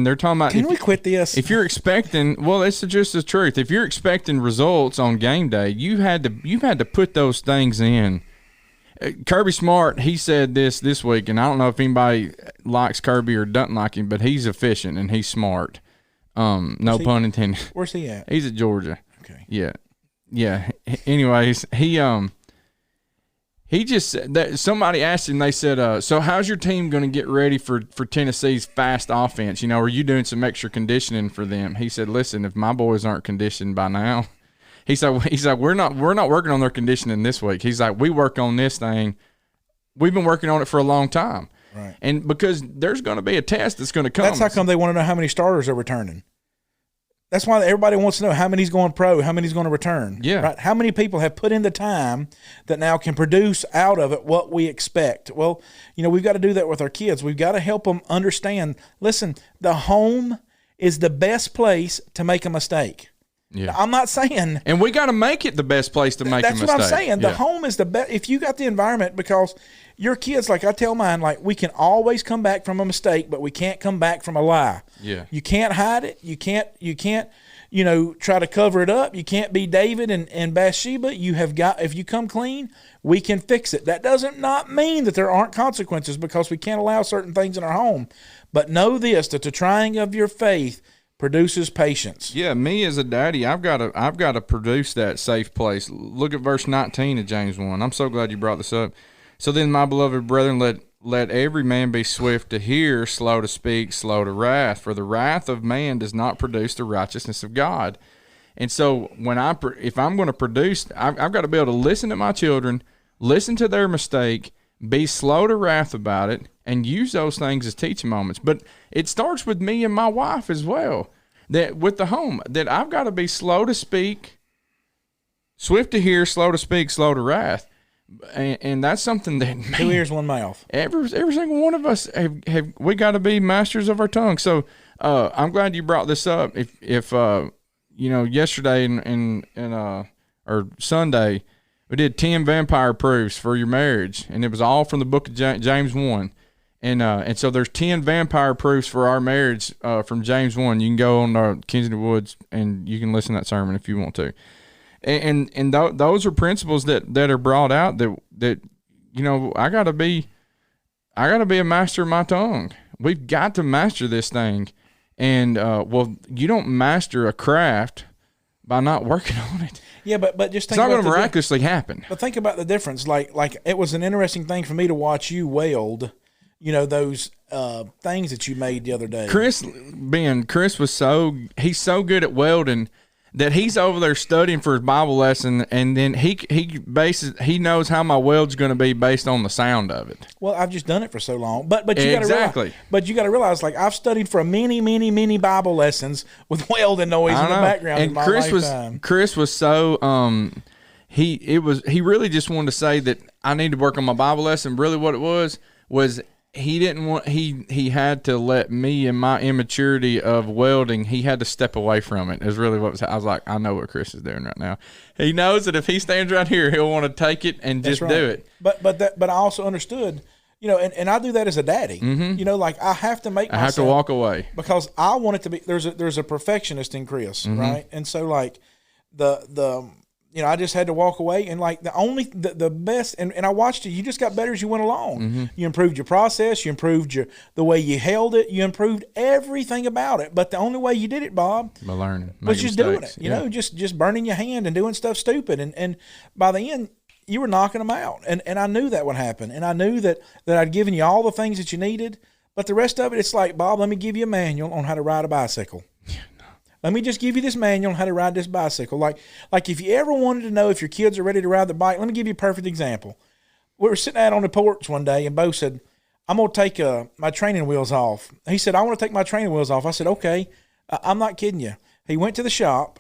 they're talking about. Can we quit this? If you're expecting, well, it's just the truth. If you're expecting results on game day, you've had to put those things in. Kirby Smart, he said this week, and I don't know if anybody likes Kirby or doesn't like him, but he's efficient and he's smart. No pun intended. Where's he at? He's at Georgia. Okay. Yeah. Anyways, he just that somebody asked him. They said, "So how's your team going to get ready for Tennessee's fast offense? Are you doing some extra conditioning for them?" He said, "Listen, if my boys aren't conditioned by now." He's like, we're not working on their conditioning this week. He's like, we work on this thing. We've been working on it for a long time. Right. And because there's going to be a test that's going to come. That's how come they want to know how many starters are returning. That's why everybody wants to know how many's going pro, how many's going to return. Yeah. Right? How many people have put in the time that now can produce out of it what we expect? Well, we've got to do that with our kids. We've got to help them understand, listen, the home is the best place to make a mistake. Yeah. I'm not saying. And we got to make it the best place to make a mistake. That's what I'm saying. The home is the best. If you got the environment, because your kids, like I tell mine, like we can always come back from a mistake, but we can't come back from a lie. Yeah. You can't hide it. You can't, try to cover it up. You can't be David and Bathsheba. If you come clean, we can fix it. That doesn't not mean that there aren't consequences, because we can't allow certain things in our home. But know this, that the trying of your faith produces patience. Yeah, me as a daddy, I've got to produce that safe place. Look at verse 19 of James 1. I'm so glad you brought this up. So then, my beloved brethren, let every man be swift to hear, slow to speak, slow to wrath. For the wrath of man does not produce the righteousness of God. And so if I'm going to produce, I've got to be able to listen to my children, listen to their mistake, be slow to wrath about it, and use those things as teaching moments. But it starts with me and my wife as well. That with the home, that I've got to be slow to speak, swift to hear, slow to speak, slow to wrath. And that's something that, man, 2 ears, 1 mouth. Every single one of us have we got to be masters of our tongue. So I'm glad you brought this up. If yesterday or Sunday, we did 10 vampire proofs for your marriage, and it was all from the book of James 1. And so there's 10 vampire proofs for our marriage from James 1. You can go on Kensington Woods and you can listen to that sermon if you want to. And those are principles that are brought out that I gotta be a master of my tongue. We've got to master this thing. And you don't master a craft by not working on it. Yeah, but just think it's not going to miraculously happen. But think about the difference. Like it was an interesting thing for me to watch you weld, those things that you made the other day. Chris was he's so good at welding that he's over there studying for his Bible lesson, and then he knows how my weld's going to be based on the sound of it. Well, I've just done it for so long, but you exactly. got to realize, like, I've studied for many Bible lessons with welding noise in the background. And in my lifetime. Chris was so he really just wanted to say that I need to work on my Bible lesson. Really, what it was he didn't want he had to let me and my immaturity of welding, he had to step away from it. Is really what I was like, I know what Chris is doing right now. He knows that if he stands right here, he'll want to take it and just do it. But I also understood, you know, and I do that as a daddy. Mm-hmm. You know, like I have to make myself, I have to walk away because I want it to be. There's a perfectionist in Chris, mm-hmm. right? And so like the you know, I just had to walk away, and like the best, and I watched it. You just got better as you went along. Mm-hmm. You improved your process. You improved the way you held it. You improved everything about it. But the only way you did it, Bob, by learning, was just doing it. You know, just burning your hand and doing stuff stupid. And by the end, you were knocking them out. And I knew that would happen. And I knew that I'd given you all the things that you needed. But the rest of it, it's like, Bob, let me give you a manual on how to ride a bicycle. Let me just give you this manual on how to ride this bicycle. Like if you ever wanted to know if your kids are ready to ride the bike, let me give you a perfect example. We were sitting out on the porch one day, and Bo said, I'm going to take my training wheels off. He said, I want to take my training wheels off. I said, okay. I'm not kidding you. He went to the shop,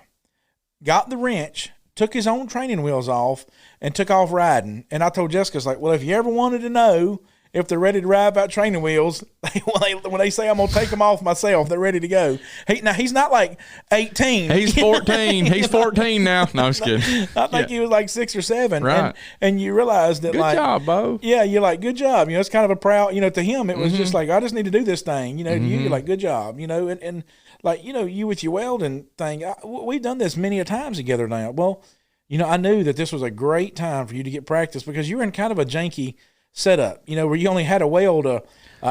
got the wrench, took his own training wheels off, and took off riding. And I told Jessica, it's like, well, if you ever wanted to know if they're ready to ride about training wheels, when they say I'm going to take them off myself, they're ready to go. Now, he's not like 18. He's 14. He's 14 now. No, I'm just kidding. I think he was like 6 or 7. Right. And you realize that, good job, Bo. Yeah, you're like, good job. You know, it's kind of a proud, you know, to him, it was just like, I just need to do this thing. You know, to you, you're like, good job. You know, and like, you know, you with your welding thing, we've done this many a times together now. Well, you know, I knew that this was a great time for you to get practice because you were in kind of a janky setup, you know, where you only had to weld a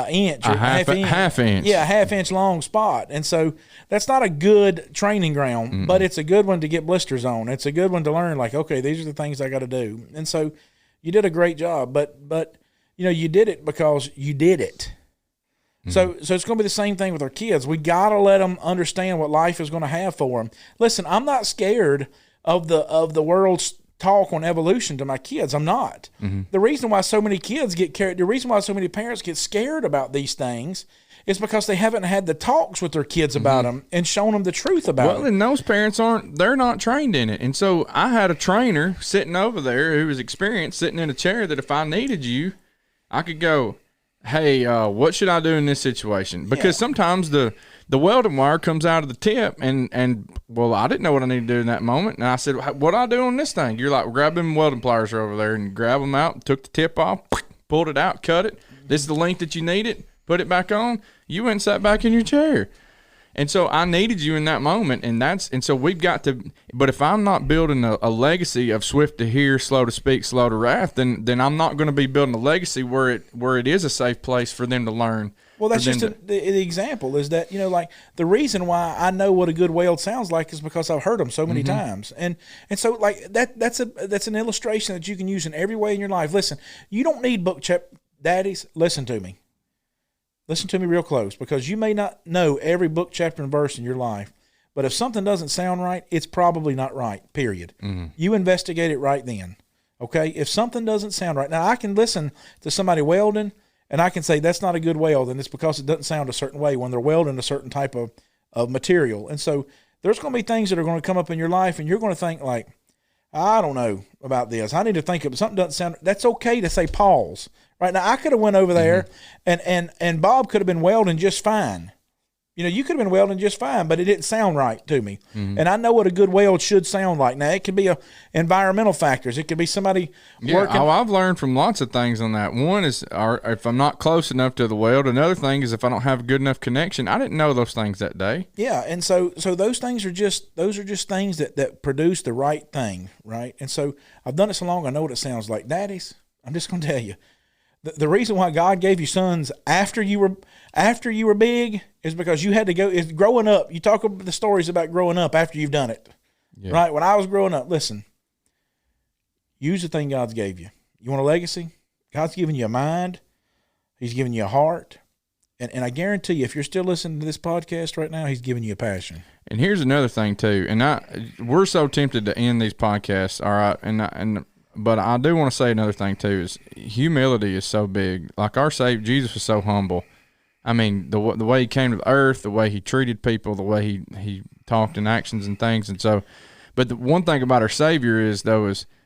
inch or half inch. Yeah, a half-inch long spot. And so that's not a good training ground, but it's a good one to get blisters on. It's a good one to learn, like, okay, these are the things I got to do. And so you did a great job, but you know, you did it because you did it. So it's going to be the same thing with our kids. We got to let them understand what life is going to have for them. Listen, I'm not scared of the world's talk on evolution to my kids. I'm not. Mm-hmm. The reason why so many kids get carried, the reason why so many parents get scared about these things is because they haven't had the talks with their kids about them and shown them the truth about them. Well, and those parents they're not trained in it. And so I had a trainer sitting over there who was experienced, sitting in a chair that if I needed you, I could go, hey, what should I do in this situation? Because sometimes the welding wire comes out of the tip, and well, I didn't know what I needed to do in that moment. And I said, what do I do on this thing? You're like, well, grab them welding pliers over there and grab them out, took the tip off, pulled it out, cut it. This is the length that you need it. Put it back on. You went and sat back in your chair. And so I needed you in that moment, and so we've got to. But if I'm not building a legacy of swift to hear, slow to speak, slow to wrath, then I'm not going to be building a legacy where it is a safe place for them to learn. Well, that's just the example is that, you know, like the reason why I know what a good weld sounds like is because I've heard them so many times. And so like that's an illustration that you can use in every way in your life. Listen, you don't need book chapter. Daddies, listen to me. Listen to me real close, because you may not know every book, chapter, and verse in your life, but if something doesn't sound right, it's probably not right, period. Mm-hmm. You investigate it right then, okay? If something doesn't sound right. Now, I can listen to somebody welding, and I can say that's not a good weld, and it's because it doesn't sound a certain way when they're welding a certain type of material. And so there's going to be things that are going to come up in your life, and you're going to think like, I don't know about this. I need to think of something doesn't sound. That's okay to say pause. Right now, I could have went over there, and Bob could have been welding just fine. You know, you could have been welding just fine, but it didn't sound right to me. Mm-hmm. And I know what a good weld should sound like. Now, it could be environmental factors. It could be somebody working. Oh, I've learned from lots of things on that. One is if I'm not close enough to the weld. Another thing is if I don't have a good enough connection. I didn't know those things that day. Yeah, and so those things are just things that produce the right thing, right? And so I've done it so long, I know what it sounds like. Daddies, I'm just going to tell you. The reason why God gave you sons after you were big is because you had to go. Is growing up. You talk about the stories about growing up after you've done it, right? When I was growing up, listen. Use the thing God's gave you. You want a legacy? God's given you a mind. He's given you a heart, and I guarantee you, if you're still listening to this podcast right now, He's giving you a passion. And here's another thing too. And we're so tempted to end these podcasts. All right. But I do want to say another thing too, is humility is so big. Like our Savior, Jesus was so humble. I mean, the way he came to the earth, the way he treated people, the way he talked in actions and things. And so, but the one thing about our Savior is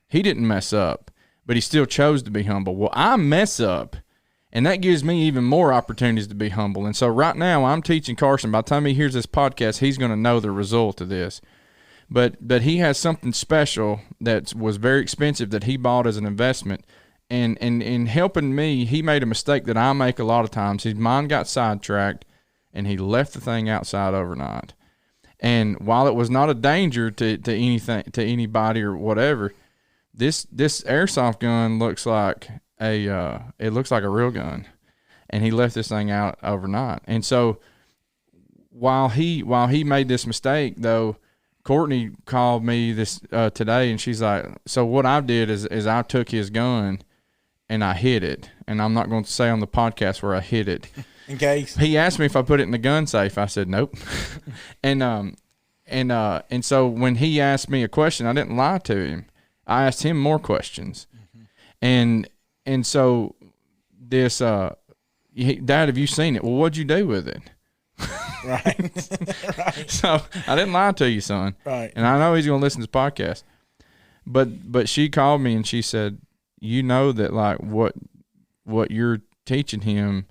he didn't mess up, but he still chose to be humble. Well, I mess up, and that gives me even more opportunities to be humble. And so right now I'm teaching Carson. By the time he hears this podcast, he's going to know the result of this. But he has something special that was very expensive that he bought as an investment. And in helping me, he made a mistake that I make a lot of times. His mind got sidetracked, and he left the thing outside overnight. And while it was not a danger to anything, to anybody or whatever, this airsoft gun looks like it looks like a real gun, and he left this thing out overnight. And so while he made this mistake, though, Courtney called me this today, and she's like, so what I did is I took his gun and I hid it, and I'm not going to say on the podcast where I hid it. In case he asked me if I put it in the gun safe, I said nope. And so when he asked me a question, I didn't lie to him. I asked him more questions, and so this Dad, have you seen it? Well, what'd you do with it? Right. Right. So I didn't lie to you, son. Right. And I know he's going to listen to this podcast. But she called me and she said, you know that like what you're teaching him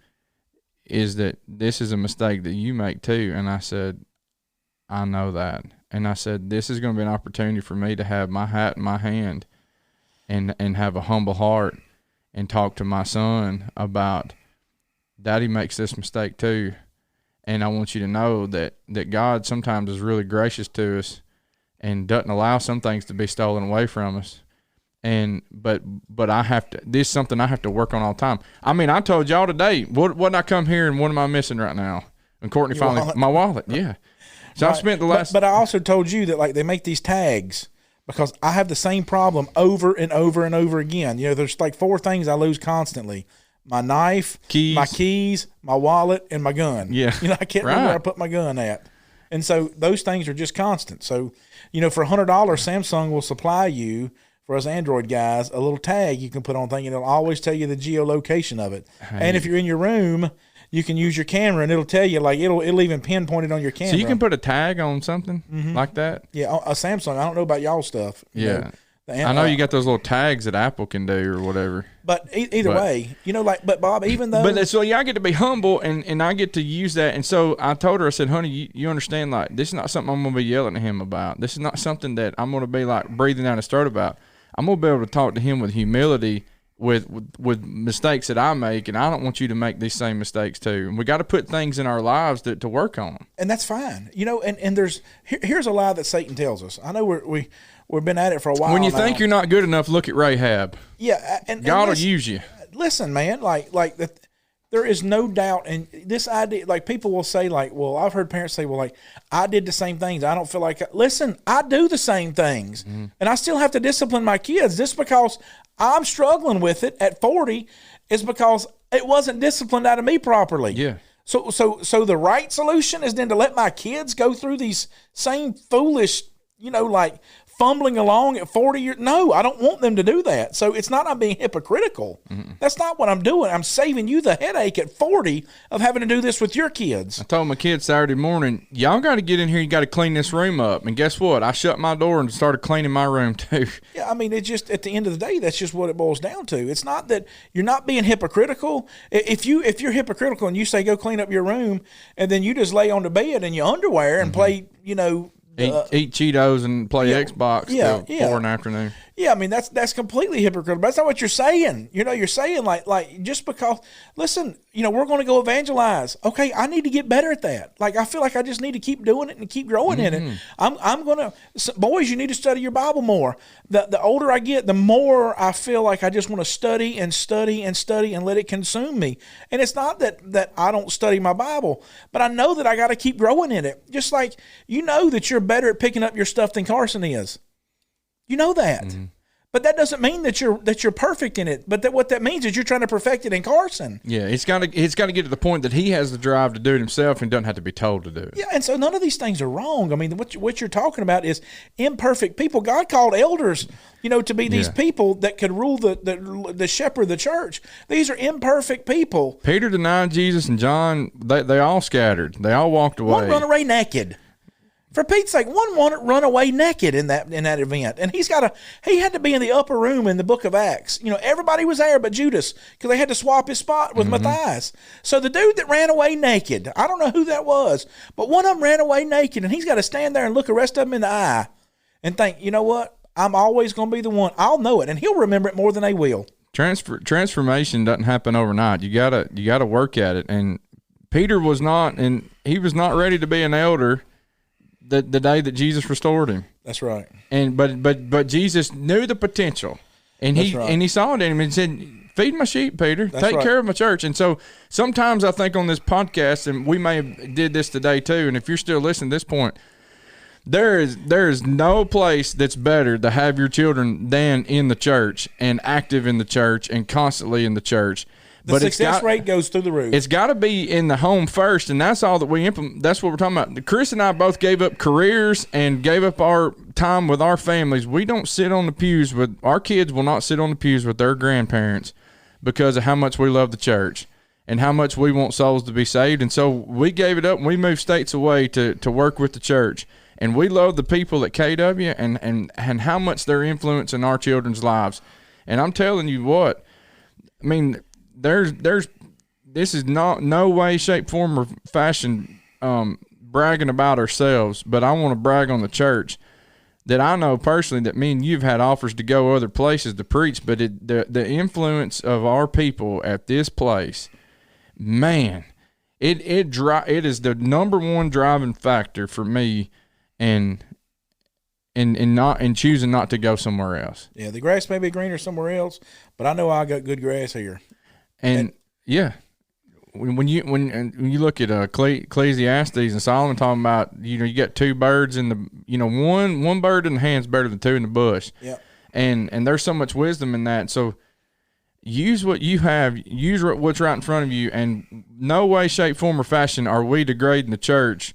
is that this is a mistake that you make too. And I said, I know that. And I said, this is going to be an opportunity for me to have my hat in my hand and have a humble heart and talk to my son about Daddy makes this mistake too. And I want you to know that God sometimes is really gracious to us and doesn't allow some things to be stolen away from us. And but I have to. This is something I have to work on all the time. I mean, I told y'all today. What I come here and what am I missing right now? And Courtney my wallet. Yeah. So right. I've spent the last. But I also told you that like they make these tags because I have the same problem over and over and over again. You know, there's like 4 things I lose constantly. My knife, my keys, my wallet, and my gun. Yeah. You know, I can't remember where I put my gun at. And so those things are just constant. So, you know, for $100, Samsung will supply you, for us Android guys, a little tag you can put on thing, and it'll always tell you the geolocation of it. Hey. And if you're in your room, you can use your camera, and it'll tell you, like, it'll even pinpoint it on your camera. So you can put a tag on something like that? Yeah, a Samsung. I don't know about y'all stuff. Yeah. I know you got those little tags that Apple can do or whatever. But either way, you know, like, but Bob, even though. But so, yeah, I get to be humble and I get to use that. And so I told her, I said, honey, you understand, like, this is not something I'm going to be yelling at him about. This is not something that I'm going to be, like, breathing down his throat about. I'm going to be able to talk to him with humility with mistakes that I make, and I don't want you to make these same mistakes too. And we got to put things in our lives to work on them. And that's fine. You know, and here's a lie that Satan tells us. I know we've been at it for a while. When you think you're not good enough, look at Rahab. Yeah, and God will use you. Listen, man, like that. There is no doubt, and this idea, like people will say, like, well, I've heard parents say, well, like, I did the same things. I don't feel like, listen, I do the same things, and I still have to discipline my kids. Just because I'm struggling with it at 40 is because it wasn't disciplined out of me properly. Yeah. So the right solution is then to let my kids go through these same foolish, you know, like fumbling along at 40 years. No, I don't want them to do that. So it's not I'm being hypocritical. Mm-hmm. That's not what I'm doing. I'm saving you the headache at 40 of having to do this with your kids. I told my kids Saturday morning, y'all got to get in here. You got to clean this room up. And guess what? I shut my door and started cleaning my room too. Yeah, I mean, it's just at the end of the day, that's just what it boils down to. It's not that you're not being hypocritical. If you're hypocritical and you say go clean up your room, and then you just lay on the bed in your underwear and play, you know. Eat Cheetos and play Xbox till 4 in the afternoon. Yeah, I mean, that's completely hypocritical. But that's not what you're saying. You know, you're saying like just because, listen, you know, we're going to go evangelize. Okay, I need to get better at that. Like, I feel like I just need to keep doing it and keep growing in it. I'm going to, boys, you need to study your Bible more. The older I get, the more I feel like I just want to study and study and study and let it consume me. And it's not that I don't study my Bible, but I know that I got to keep growing in it. Just like, you know that you're better at picking up your stuff than Carson is. You know that. But that doesn't mean that you're perfect in it. But what that means is you're trying to perfect it in Carson. Yeah, it's got to get to the point that he has the drive to do it himself and doesn't have to be told to do it. Yeah, and so none of these things are wrong. I mean, what you're talking about is imperfect people. God called elders, to be these people that could rule the shepherd of the church. These are imperfect people. Peter denied Jesus, and John, they all scattered. They all walked away. One run away naked. For Pete's sake, one run away naked in that event, and he had to be in the upper room in the book of Acts. Everybody was there but Judas because they had to swap his spot with Matthias. So the dude that ran away naked, I don't know who that was, but one of them ran away naked, and he's got to stand there and look the rest of them in the eye and think, you know what? I'm always going to be the one. I'll know it, and he'll remember it more than they will. Transformation doesn't happen overnight. You gotta work at it, and Peter was not, and he was not ready to be an elder the day that Jesus restored him. That's right. And but Jesus knew the potential, and he saw it in him and said, "Feed my sheep, Peter. Take care of my church." And so sometimes I think on this podcast, and we may have did this today too. And if you're still listening to this point, there is no place that's better to have your children than in the church and active in the church and constantly in the church. The success rate goes through the roof. It's got to be in the home first, and that's all that we implement. That's what we're talking about. Chris and I both gave up careers and gave up our time with our families. We don't sit on the pews with our kids. Will not sit on the pews with their grandparents because of how much we love the church and how much we want souls to be saved. And so we gave it up, and we moved states away to work with the church. And we love the people at KW and how much they're influencing our children's lives. And I'm telling you what, I mean, there's this is not no way, shape, form, or fashion bragging about ourselves, but I want to brag on the church that I know personally that me and you've had offers to go other places to preach, but the influence of our people at this place, man, it is the number one driving factor for me and choosing not to go somewhere else. Yeah, the grass may be greener somewhere else, but I know I got good grass here. And yeah, when you look at Ecclesiastes and Solomon talking about you got two birds in the one bird in the hand's better than two in the bush. Yeah, and there's so much wisdom in that. So use what you have, use what's right in front of you, and no way, shape, form, or fashion are we degrading the church.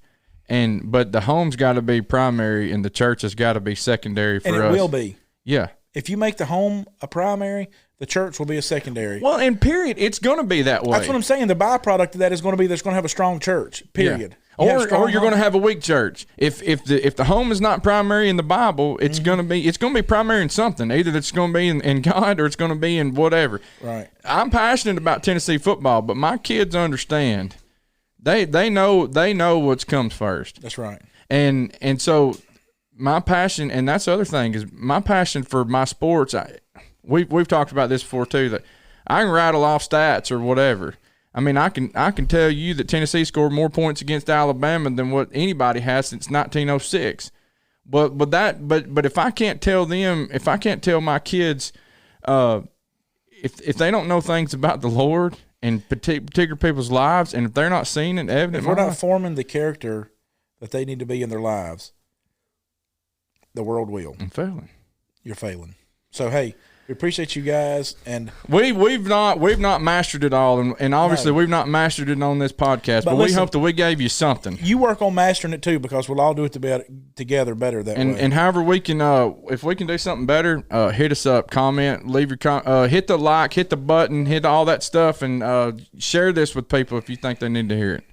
But the home's got to be primary, and the church has got to be secondary for us. And it will be. Yeah. If you make the home a primary, the church will be a secondary. Well, and period, it's going to be that way. That's what I'm saying. The byproduct of that is going to be that's going to have a strong church. Period. Yeah. Or you're going to have a weak church. If the home is not primary in the Bible, it's going to be primary in something. Either it's going to be in God or it's going to be in whatever. Right. I'm passionate about Tennessee football, but my kids understand. They know what comes first. That's right. And so my passion, and that's the other thing, is my passion for my sports. We've talked about this before too, that I can rattle off stats or whatever. I mean, I can tell you that Tennessee scored more points against Alabama than what anybody has since 1906. But if I can't tell them, if I can't tell my kids, if they don't know things about the Lord and particular people's lives, and if they're not seeing it evident, if we're not forming the character that they need to be in their lives, the world will. I'm failing. You're failing. So hey, we appreciate you guys, and we've not mastered it all, and obviously we've not mastered it on this podcast. But listen, we hope that we gave you something. You work on mastering it too, because we'll all do it together better that way. And however we can, if we can do something better, hit us up, comment, leave your hit the like, hit the button, hit all that stuff, and share this with people if you think they need to hear it.